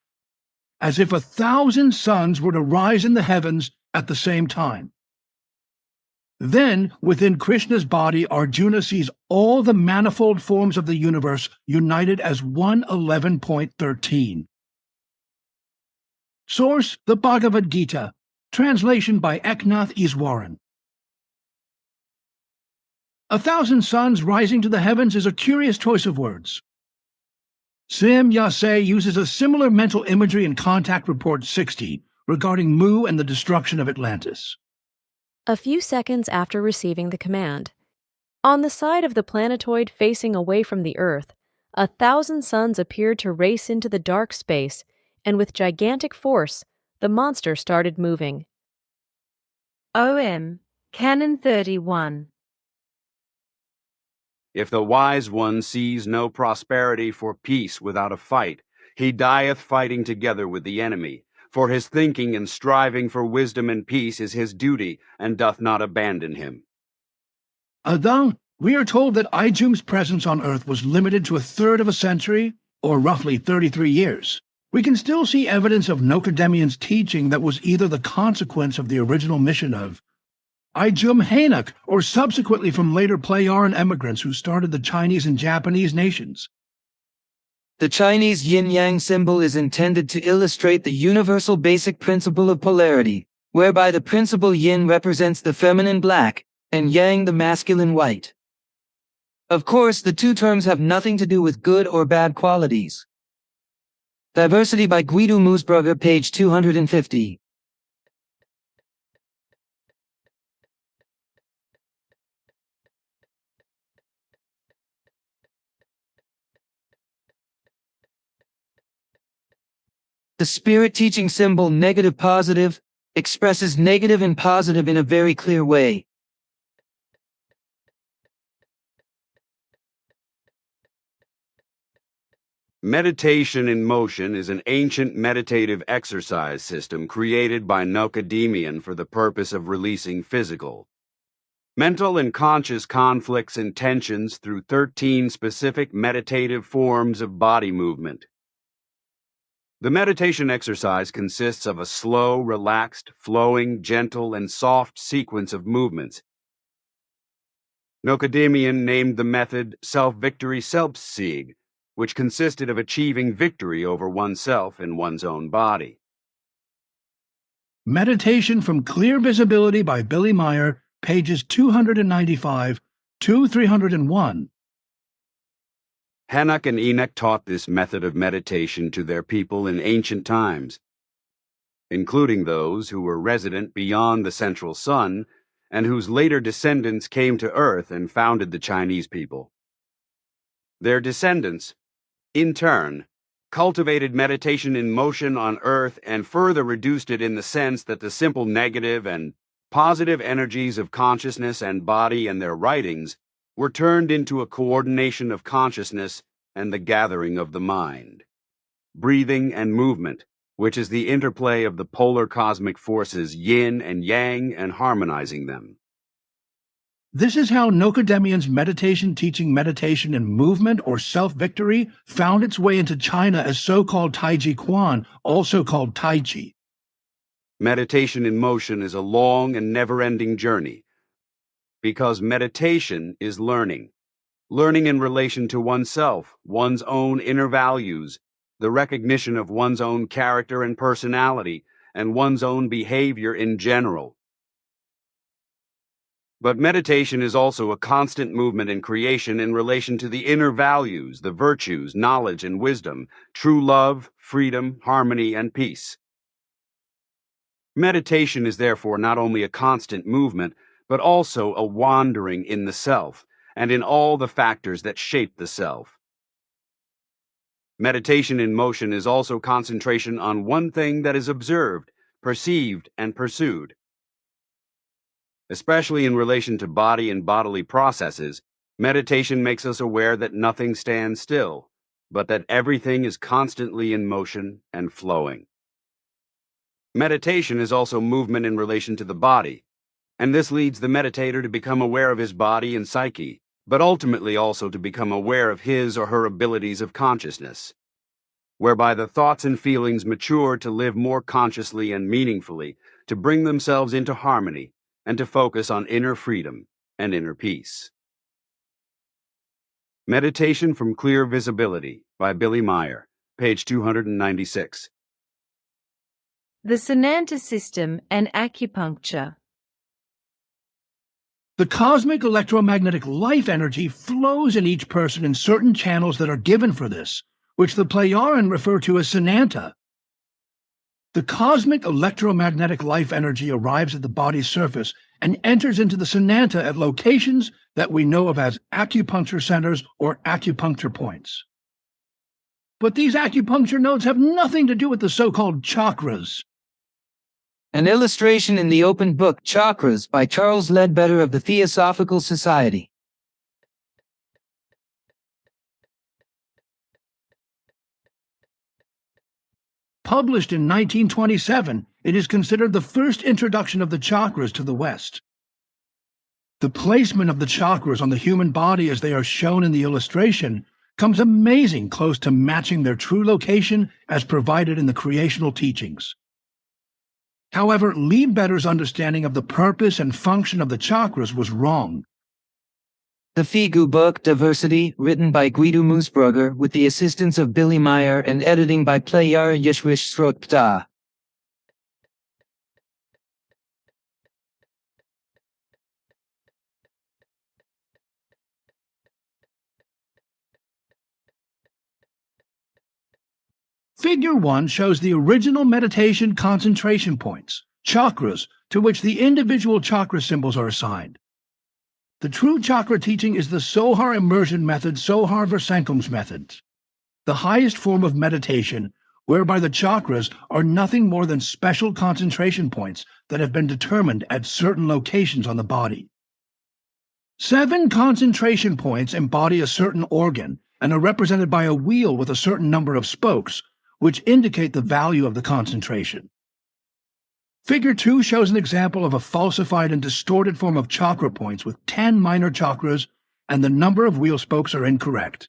as if 1,000 suns were to rise in the heavens at the same time. Then, within Krishna's body, Arjuna sees all the manifold forms of the universe united as 111.13. Source: the Bhagavad Gita. Translation by Eknath Iswaran. 1,000 suns rising to the heavens is a curious choice of words. Sim Yase uses a similar mental imagery in Contact Report 60 regarding Moo and the destruction of Atlantis. A few seconds after receiving the command, on the side of the planetoid facing away from the Earth, 1,000 suns appeared to race into the dark space, and with gigantic force, the monster started moving. OM, Canon 31. If the wise one sees no prosperity for peace without a fight, he dieth fighting together with the enemy. For his thinking and striving for wisdom and peace is his duty, and doth not abandon him. Adang, we are told that Ijum's presence on Earth was limited to 1/3 of a century, or roughly 33 years. We can still see evidence of Nokademian's teaching that was either the consequence of the original mission of Ijum Henok, or subsequently from later Playaran emigrants who started the Chinese and Japanese nations. The Chinese yin-yang symbol is intended to illustrate the universal basic principle of polarity, whereby the principle yin represents the feminine black, and yang the masculine white. Of course, the two terms have nothing to do with good or bad qualities. Diversity by Guido Moosbrugger, page 250. The spirit teaching symbol negative positive expresses negative and positive in a very clear way. Meditation in motion is an ancient meditative exercise system created by Nocademian for the purpose of releasing physical, mental and conscious conflicts and tensions through 13 specific meditative forms of body movement. The meditation exercise consists of a slow, relaxed, flowing, gentle, and soft sequence of movements. Nocademian named the method self-victory Selbstsieg, which consisted of achieving victory over oneself in one's own body. Meditation from Clear Visibility by Billy Meyer, pages 295 to 301. Henok and Enoch taught this method of meditation to their people in ancient times, including those who were resident beyond the central sun and whose later descendants came to Earth and founded the Chinese people. Their descendants, in turn, cultivated meditation in motion on Earth and further reduced it in the sense that the simple negative and positive energies of consciousness and body and their writings were turned into a coordination of consciousness and the gathering of the mind, breathing and movement, which is the interplay of the polar cosmic forces yin and yang and harmonizing them. This is how Nocademian's meditation teaching meditation in movement or self-victory found its way into China as so-called Taiji Quan, also called Tai Chi. Meditation in motion is a long and never-ending journey, because meditation is learning in relation to oneself, one's own inner values, the recognition of one's own character and personality, and one's own behavior in general. But meditation is also a constant movement in creation in relation to the inner values, the virtues, knowledge, and wisdom, true love, freedom, harmony, and peace. Meditation is therefore not only a constant movement, but also a wandering in the self, and in all the factors that shape the self. Meditation in motion is also concentration on one thing that is observed, perceived, and pursued. Especially in relation to body and bodily processes, meditation makes us aware that nothing stands still, but that everything is constantly in motion and flowing. Meditation is also movement in relation to the body, and this leads the meditator to become aware of his body and psyche, but ultimately also to become aware of his or her abilities of consciousness, whereby the thoughts and feelings mature to live more consciously and meaningfully, to bring themselves into harmony, and to focus on inner freedom and inner peace. Meditation from Clear Visibility by Billy Meyer, page 296. The Sananta system and acupuncture. The cosmic electromagnetic life energy flows in each person in certain channels that are given for this, which the Plejaren refer to as Sananta. The cosmic electromagnetic life energy arrives at the body's surface and enters into the Sananta at locations that we know of as acupuncture centers or acupuncture points. But these acupuncture nodes have nothing to do with the so-called chakras. An illustration in the open book Chakras by Charles Ledbetter of the Theosophical Society. Published in 1927, it is considered the first introduction of the chakras to the West. The placement of the chakras on the human body as they are shown in the illustration comes amazing close to matching their true location as provided in the creational teachings. However, Ledbetter's understanding of the purpose and function of the chakras was wrong. The Figu book Diversity, written by Guido Moosbrugger with the assistance of Billy Meyer and editing by Plejaren Jschwisch Srotpta. Figure 1 shows the original meditation concentration points, chakras, to which the individual chakra symbols are assigned. The true chakra teaching is the Sohar immersion method, Sohar Versenkum's method, the highest form of meditation, whereby the chakras are nothing more than special concentration points that have been determined at certain locations on the body. 7 concentration points embody a certain organ and are represented by a wheel with a certain number of spokes, which indicate the value of the concentration. Figure 2 shows an example of a falsified and distorted form of chakra points with 10 minor chakras, and the number of wheel spokes are incorrect.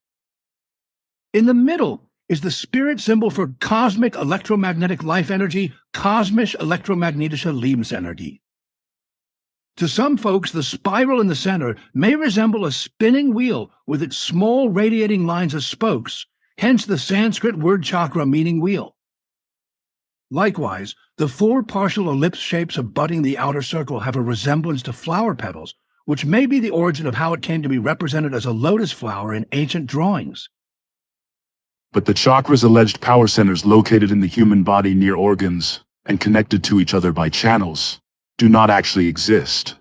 In the middle is the spirit symbol for cosmic electromagnetic life energy, kosmisch elektromagnetische Lebensenergie. To some folks, the spiral in the center may resemble a spinning wheel with its small radiating lines as spokes, hence the Sanskrit word chakra meaning wheel. Likewise, the 4 partial ellipse shapes abutting the outer circle have a resemblance to flower petals, which may be the origin of how it came to be represented as a lotus flower in ancient drawings. But the chakra's alleged power centers located in the human body near organs and connected to each other by channels do not actually exist.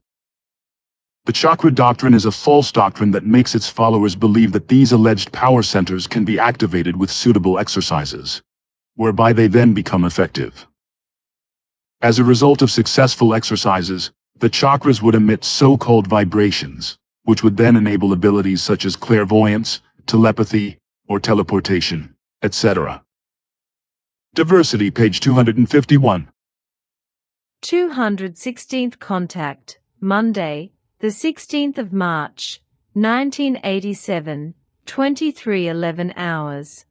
The chakra doctrine is a false doctrine that makes its followers believe that these alleged power centers can be activated with suitable exercises, whereby they then become effective. As a result of successful exercises, the chakras would emit so-called vibrations, which would then enable abilities such as clairvoyance, telepathy, or teleportation, etc. Diversity, page 251. 216th contact, Monday, the 16th of March, 1987, 23:11 hours.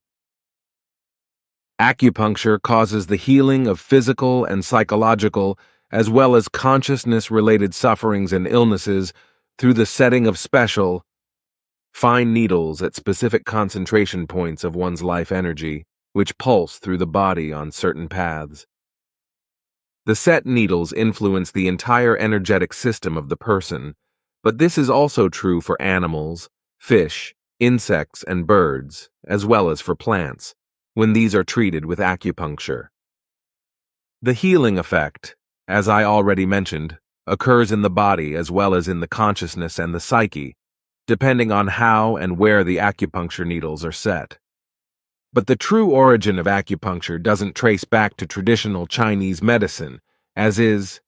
Acupuncture causes the healing of physical and psychological, as well as consciousness-related sufferings and illnesses through the setting of special, fine needles at specific concentration points of one's life energy, which pulse through the body on certain paths. The set needles influence the entire energetic system of the person, but this is also true for animals, fish, insects, and birds, as well as for plants, when these are treated with acupuncture. The healing effect, as I already mentioned, occurs in the body as well as in the consciousness and the psyche, depending on how and where the acupuncture needles are set. But the true origin of acupuncture doesn't trace back to traditional Chinese medicine, as is,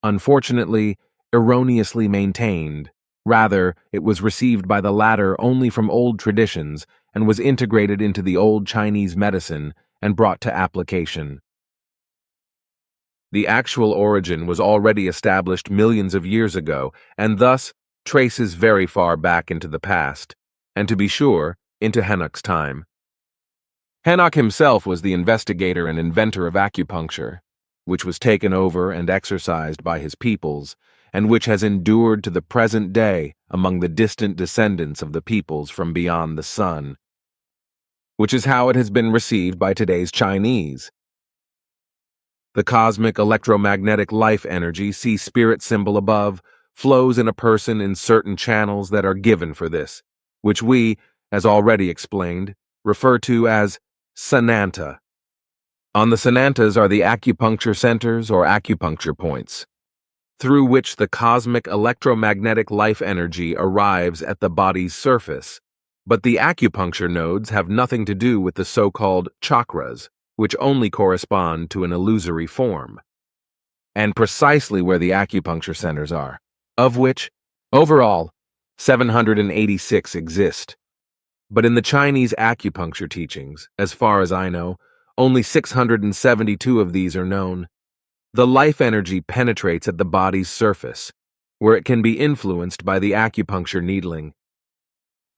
unfortunately, erroneously maintained. Rather, it was received by the latter only from old traditions and was integrated into the old Chinese medicine and brought to application. The actual origin was already established millions of years ago, and thus traces very far back into the past, and to be sure, into Henok's time. Henok himself was the investigator and inventor of acupuncture, which was taken over and exercised by his peoples, and which has endured to the present day among the distant descendants of the peoples from beyond the sun, which is how it has been received by today's Chinese. The cosmic electromagnetic life energy, see spirit symbol above, flows in a person in certain channels that are given for this, which we, as already explained, refer to as sananta. On the sanantas are the acupuncture centers or acupuncture points, through which the cosmic electromagnetic life energy arrives at the body's surface, but the acupuncture nodes have nothing to do with the so-called chakras, which only correspond to an illusory form, and precisely where the acupuncture centers are, of which, overall, 786 exist. But in the Chinese acupuncture teachings, as far as I know, only 672 of these are known. The life energy penetrates at the body's surface, where it can be influenced by the acupuncture needling.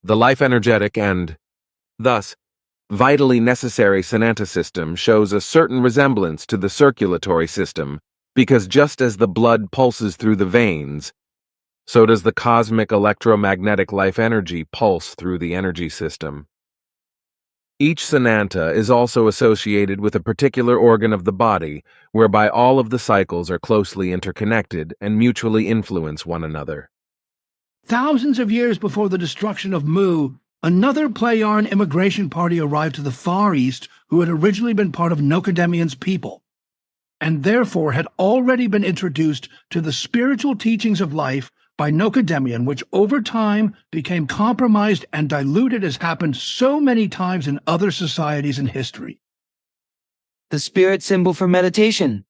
The life energetic and, thus, vitally necessary sananta system shows a certain resemblance to the circulatory system, because just as the blood pulses through the veins, so does the cosmic electromagnetic life energy pulse through the energy system. Each sananta is also associated with a particular organ of the body, whereby all of the cycles are closely interconnected and mutually influence one another. Thousands of years before the destruction of Moo, another Plejaren immigration party arrived to the Far East who had originally been part of Nokademian's people, and therefore had already been introduced to the spiritual teachings of life by Nokademian, which over time became compromised and diluted as happened so many times in other societies in history. the spirit symbol for meditation.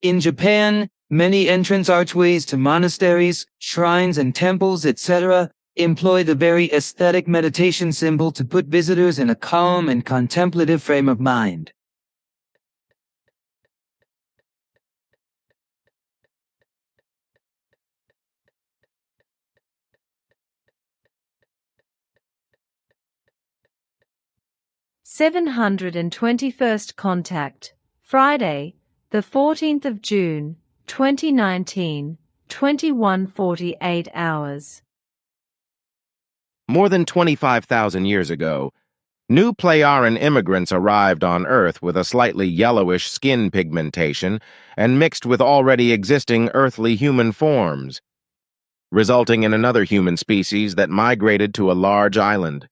In Japan, many entrance archways to monasteries, shrines, and temples, etc., employ the very aesthetic meditation symbol to put visitors in a calm and contemplative frame of mind. (721st contact), Friday, the 14th of June, 2019, 21:48 hours. More than 25,000 years ago, new Playaran immigrants arrived on Earth with a slightly yellowish skin pigmentation and mixed with already existing earthly human forms, resulting in another human species that migrated to a large island.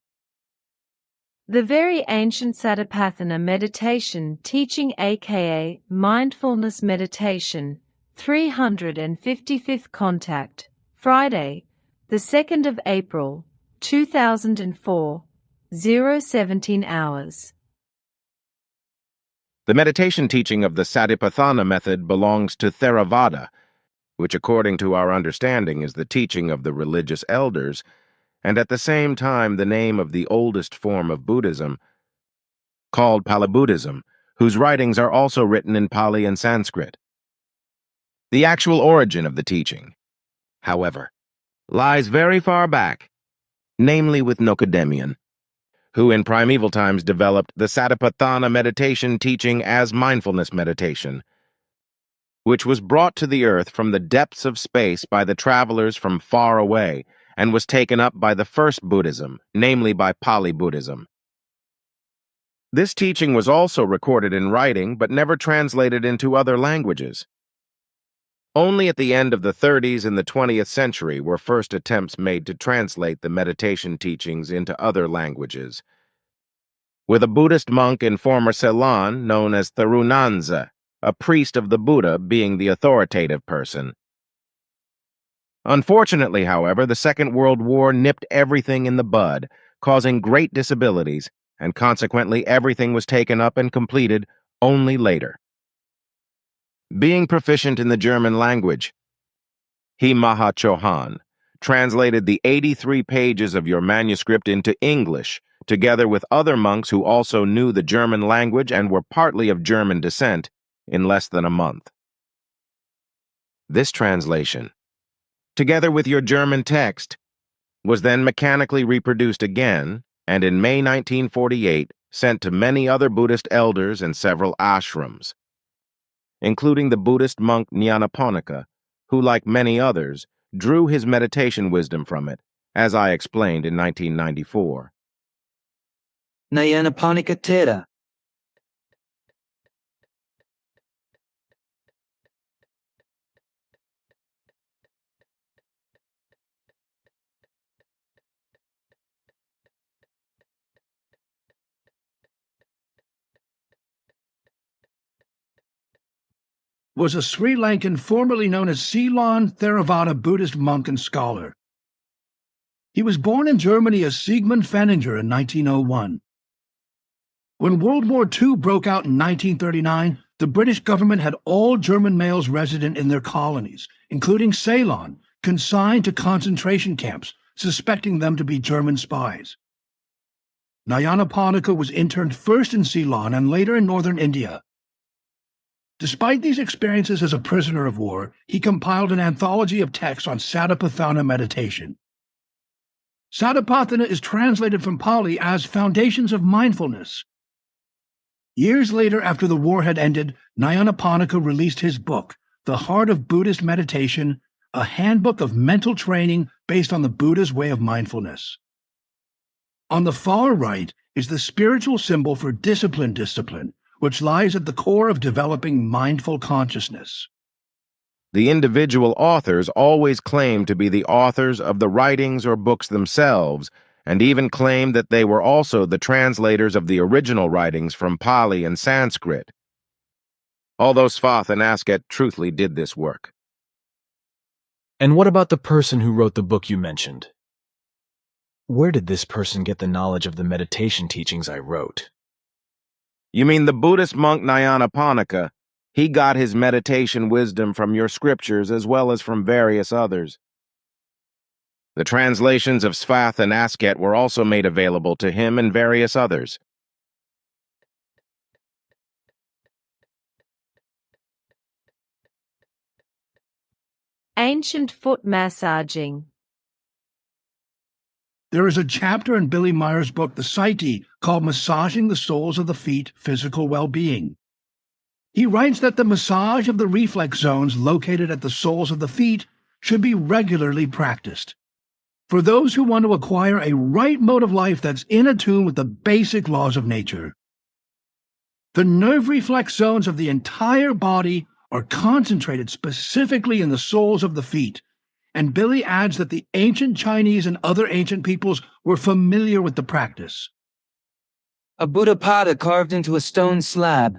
The very ancient Satipatthana meditation teaching, aka Mindfulness meditation, 355th contact, Friday, the 2nd of April, 2004, 0:17 hours. The meditation teaching of the Satipatthana method belongs to Theravada, which according to our understanding is the teaching of the religious elders, and at the same time the name of the oldest form of Buddhism, called Pali Buddhism, whose writings are also written in Pali and Sanskrit. The actual origin of the teaching, however, lies very far back, namely with Nokodemian, who in primeval times developed the Satipatthana meditation teaching as mindfulness meditation, which was brought to the earth from the depths of space by the travelers from far away and was taken up by the first Buddhism, namely by Pali Buddhism. This teaching was also recorded in writing but never translated into other languages. Only at the end of the 30s in the 20th century were first attempts made to translate the meditation teachings into other languages, with a Buddhist monk in former Ceylon known as Thirunanza, a priest of the Buddha, being the authoritative person. Unfortunately, however, the Second World War nipped everything in the bud, causing great disabilities, and consequently everything was taken up and completed only later. Being proficient in the German language, he Maha Chohan translated the 83 pages of your manuscript into English, together with other monks who also knew the German language and were partly of German descent, in less than a month. This translation, together with your German text, was then mechanically reproduced again, and in May 1948 sent to many other Buddhist elders and several ashrams, including the Buddhist monk Nyanaponika, who, like many others, drew his meditation wisdom from it, as I explained in 1994. Nyanaponika Thera. Was a Sri Lankan formerly known as Ceylon Theravada Buddhist monk and scholar. He was born in Germany as Sigmund Fenninger in 1901. When World War II broke out in 1939, the British government had all German males resident in their colonies, including Ceylon, consigned to concentration camps, suspecting them to be German spies. Nyanaponika was interned first in Ceylon and later in northern India. Despite these experiences as a prisoner of war, he compiled an anthology of texts on Satipatthana meditation. Satipatthana is translated from Pali as Foundations of Mindfulness. Years later, after the war had ended, Nyanaponika released his book, The Heart of Buddhist Meditation, a handbook of mental training based on the Buddha's way of mindfulness. On the far right is the spiritual symbol for discipline, which lies at the core of developing mindful consciousness. The individual authors always claim to be the authors of the writings or books themselves, and even claim that they were also the translators of the original writings from Pali and Sanskrit, although Svath and Asket truthfully did this work. And what about the person who wrote the book you mentioned? Where did this person get the knowledge of the meditation teachings I wrote? You mean the Buddhist monk Nyanaponika? He got his meditation wisdom from your scriptures as well as from various others. The translations of Svath and Asket were also made available to him and various others. Ancient foot massaging. There is a chapter in Billy Meyer's book, The Psyche, called Massaging the Soles of the Feet, Physical Well-Being. He writes that the massage of the reflex zones located at the soles of the feet should be regularly practiced. For those who want to acquire a right mode of life that's in attune with the basic laws of nature. The nerve reflex zones of the entire body are concentrated specifically in the soles of the feet, and Billy adds that the ancient Chinese and other ancient peoples were familiar with the practice. A Buddha pada carved into a stone slab,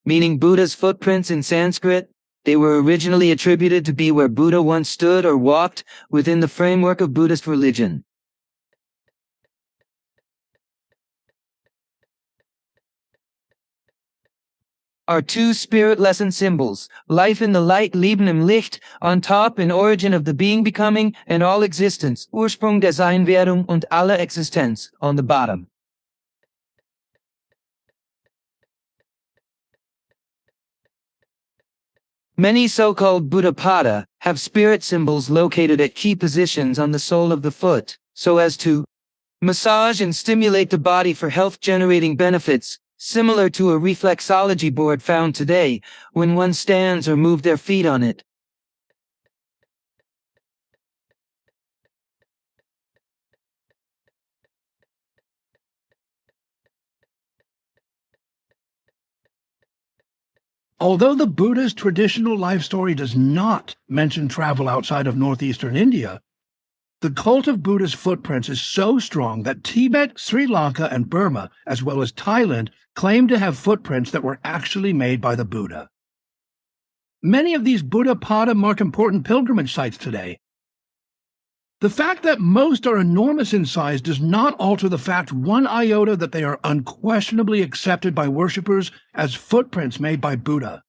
meaning Buddha's footprints in Sanskrit. They were originally attributed to be where Buddha once stood or walked within the framework of Buddhist religion. Are two spirit lesson symbols, life in the light, Leben im Licht, on top and origin of the being becoming and all existence, Ursprung der Seinwerdung und aller Existenz, on the bottom. Many so-called Buddha pada have spirit symbols located at key positions on the sole of the foot, so as to massage and stimulate the body for health-generating benefits, similar to a reflexology board found today when one stands or moves their feet on it. Although the Buddha's traditional life story does not mention travel outside of northeastern India, the cult of Buddha's footprints is so strong that Tibet, Sri Lanka, and Burma, as well as Thailand, claim to have footprints that were actually made by the Buddha. Many of these Buddha pada mark important pilgrimage sites today. The fact that most are enormous in size does not alter the fact one iota that they are unquestionably accepted by worshippers as footprints made by Buddha.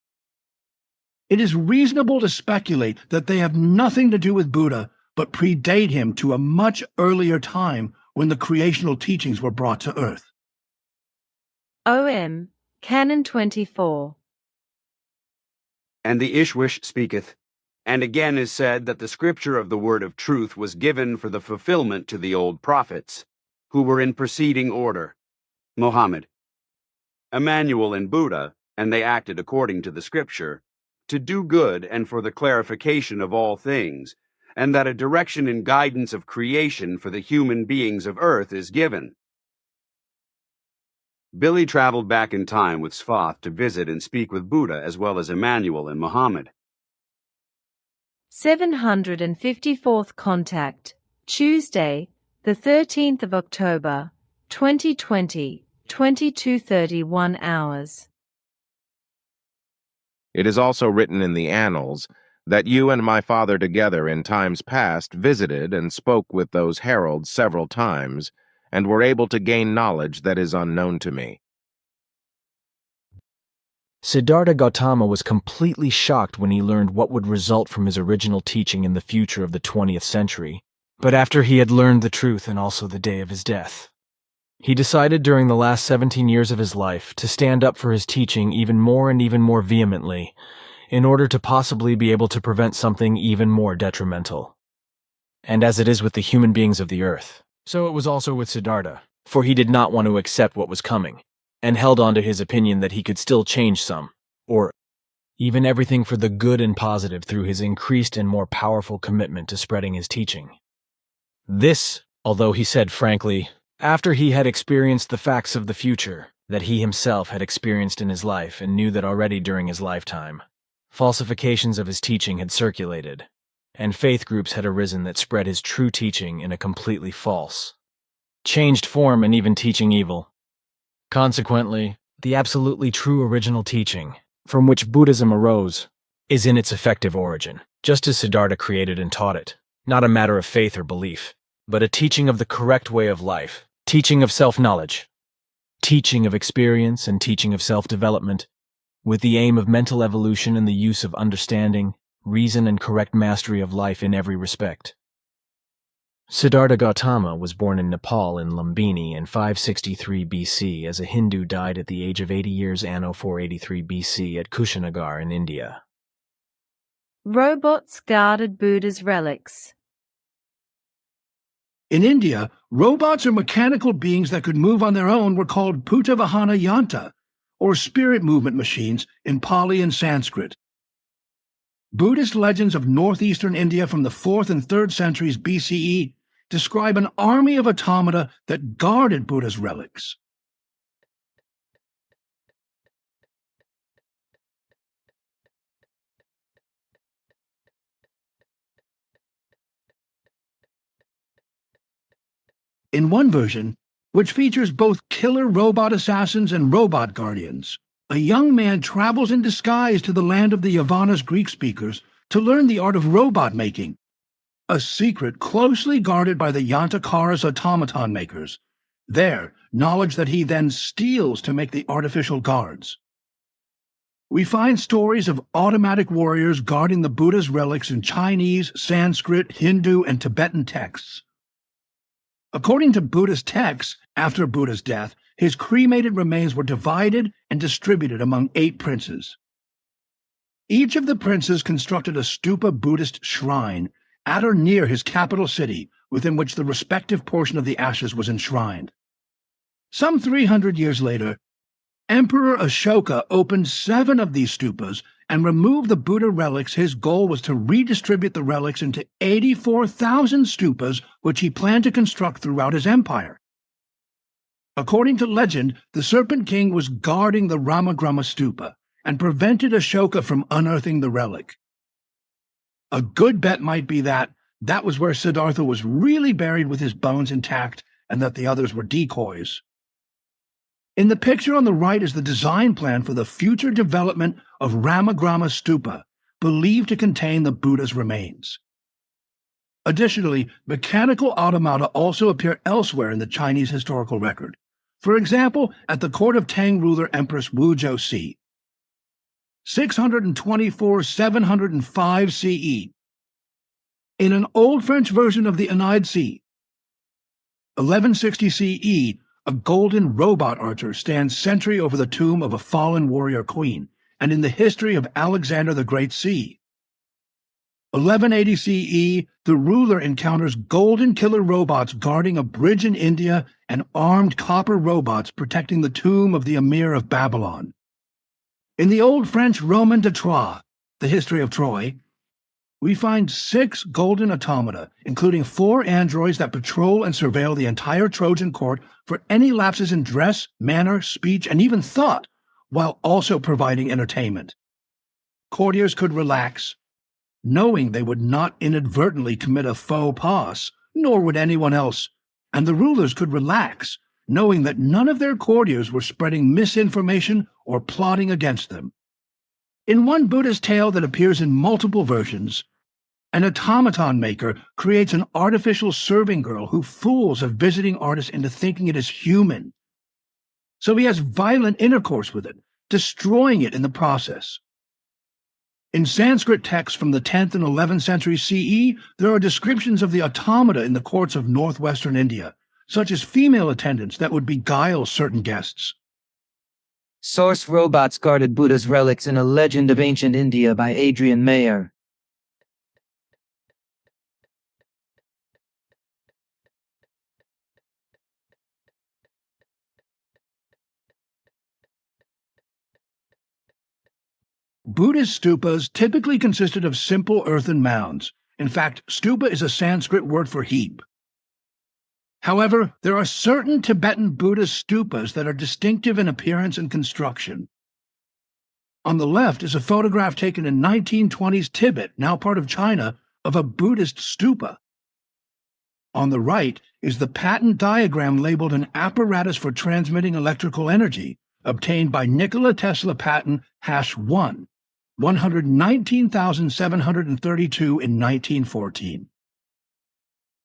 It is reasonable to speculate that they have nothing to do with Buddha, but predate him to a much earlier time when the creational teachings were brought to earth. OM, Canon 24. And the Jschwisch speaketh, and again is said that the scripture of the word of truth was given for the fulfillment to the old prophets, who were in preceding order, Mohammed, Emmanuel and Buddha, and they acted according to the scripture, to do good and for the clarification of all things, and that a direction and guidance of creation for the human beings of earth is given. Billy traveled back in time with Svath to visit and speak with Buddha as well as Emmanuel and Muhammad. 754th Contact, Tuesday, the 13th of October, 2020, 22:31 hours. It is also written in the annals that you and my father together in times past visited and spoke with those heralds several times, and were able to gain knowledge that is unknown to me. Siddhartha Gautama was completely shocked when he learned what would result from his original teaching in the future of the 20th century, but after he had learned the truth and also the day of his death. He decided during the last 17 years of his life to stand up for his teaching even more and even more vehemently, in order to possibly be able to prevent something even more detrimental. And as it is with the human beings of the earth, so it was also with Siddhartha, for he did not want to accept what was coming, and held on to his opinion that he could still change some, or even everything for the good and positive through his increased and more powerful commitment to spreading his teaching. This, although he said frankly, after he had experienced the facts of the future that he himself had experienced in his life and knew that already during his lifetime, falsifications of his teaching had circulated, and faith groups had arisen that spread his true teaching in a completely false, changed form and even teaching evil. Consequently, the absolutely true original teaching, from which Buddhism arose, is in its effective origin, just as Siddhartha created and taught it, not a matter of faith or belief, but a teaching of the correct way of life, teaching of self-knowledge, teaching of experience and teaching of self-development, with the aim of mental evolution and the use of understanding, reason and correct mastery of life in every respect. Siddhartha Gautama was born in Nepal in Lumbini in 563 BC as a Hindu died at the age of 80 years anno 483 BC at Kushinagar in India. Robots guarded Buddha's relics. In India, robots or mechanical beings that could move on their own were called Putavahana Yanta, or spirit movement machines in Pali and Sanskrit. Buddhist legends of northeastern India from the 4th and 3rd centuries BCE describe an army of automata that guarded Buddha's relics. In one version, which features both killer robot assassins and robot guardians, a young man travels in disguise to the land of the Yavanas Greek speakers to learn the art of robot making, a secret closely guarded by the Yantakara's automaton makers, their knowledge that he then steals to make the artificial guards. We find stories of automatic warriors guarding the Buddha's relics in Chinese, Sanskrit, Hindu, and Tibetan texts. According to Buddhist texts, after Buddha's death, his cremated remains were divided and distributed among 8 princes. Each of the princes constructed a Stupa Buddhist shrine at or near his capital city, within which the respective portion of the ashes was enshrined. Some 300 years later, Emperor Ashoka opened 7 of these stupas and removed the Buddha relics. His goal was to redistribute the relics into 84,000 stupas, which he planned to construct throughout his empire. According to legend, the Serpent King was guarding the Ramagrama stupa and prevented Ashoka from unearthing the relic. A good bet might be that that was where Siddhartha was really buried with his bones intact and that the others were decoys. In the picture on the right is the design plan for the future development of Ramagrama Stupa, believed to contain the Buddha's remains. Additionally, mechanical automata also appear elsewhere in the Chinese historical record. For example, at the court of Tang ruler Empress Wu Joci, 624-705 CE. In an Old French version of the Aeneid C, 1160 CE, a golden robot archer stands sentry over the tomb of a fallen warrior queen, and in the history of Alexander the Great C. 1180 CE, the ruler encounters golden killer robots guarding a bridge in India and armed copper robots protecting the tomb of the Emir of Babylon. In the Old French Roman de Troyes, the history of Troy, we find 6 golden automata, including 4 androids that patrol and surveil the entire Trojan court for any lapses in dress, manner, speech, and even thought, while also providing entertainment. Courtiers could relax, knowing they would not inadvertently commit a faux pas, nor would anyone else, and the rulers could relax, knowing that none of their courtiers were spreading misinformation or plotting against them. In one Buddhist tale that appears in multiple versions, an automaton maker creates an artificial serving girl who fools a visiting artist into thinking it is human. So he has violent intercourse with it, destroying it in the process. In Sanskrit texts from the 10th and 11th centuries CE, there are descriptions of the automata in the courts of northwestern India, such as female attendants that would beguile certain guests. Source: Robots guarded Buddha's relics in a legend of ancient India by Adrian Mayer. Buddhist stupas typically consisted of simple earthen mounds. In fact, stupa is a Sanskrit word for heap. However, there are certain Tibetan Buddhist stupas that are distinctive in appearance and construction. On the left is a photograph taken in 1920s Tibet, now part of China, of a Buddhist stupa. On the right is the patent diagram labeled an apparatus for transmitting electrical energy, obtained by Nikola Tesla patent #1, 119,732 in 1914.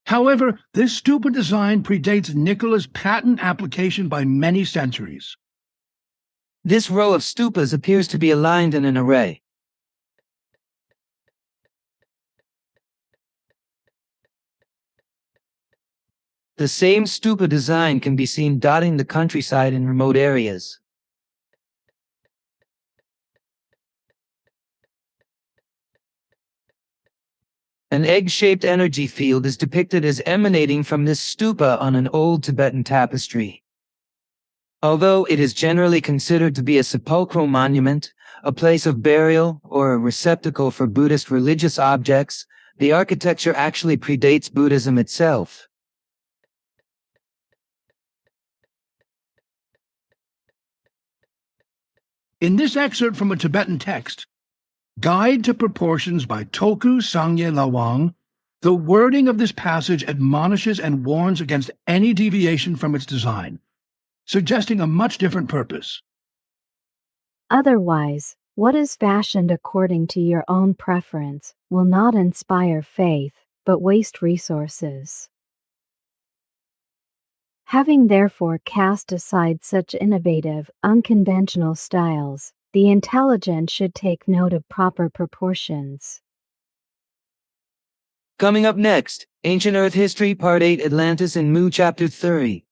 However, this stupa design predates Nicola's patent application by many centuries. This row of stupas appears to be aligned in an array. The same stupa design can be seen dotting the countryside in remote areas. An egg-shaped energy field is depicted as emanating from this stupa on an old Tibetan tapestry. Although it is generally considered to be a sepulchral monument, a place of burial, or a receptacle for Buddhist religious objects, the architecture actually predates Buddhism itself. In this excerpt from a Tibetan text, Guide to Proportions by Toku Sangye Lawang, the wording of this passage admonishes and warns against any deviation from its design, suggesting a much different purpose. Otherwise, what is fashioned according to your own preference will not inspire faith, but waste resources. Having therefore cast aside such innovative, unconventional styles, the intelligent should take note of proper proportions. Coming up next, Ancient Earth History Part 8, Atlantis and Moo Chapter 30.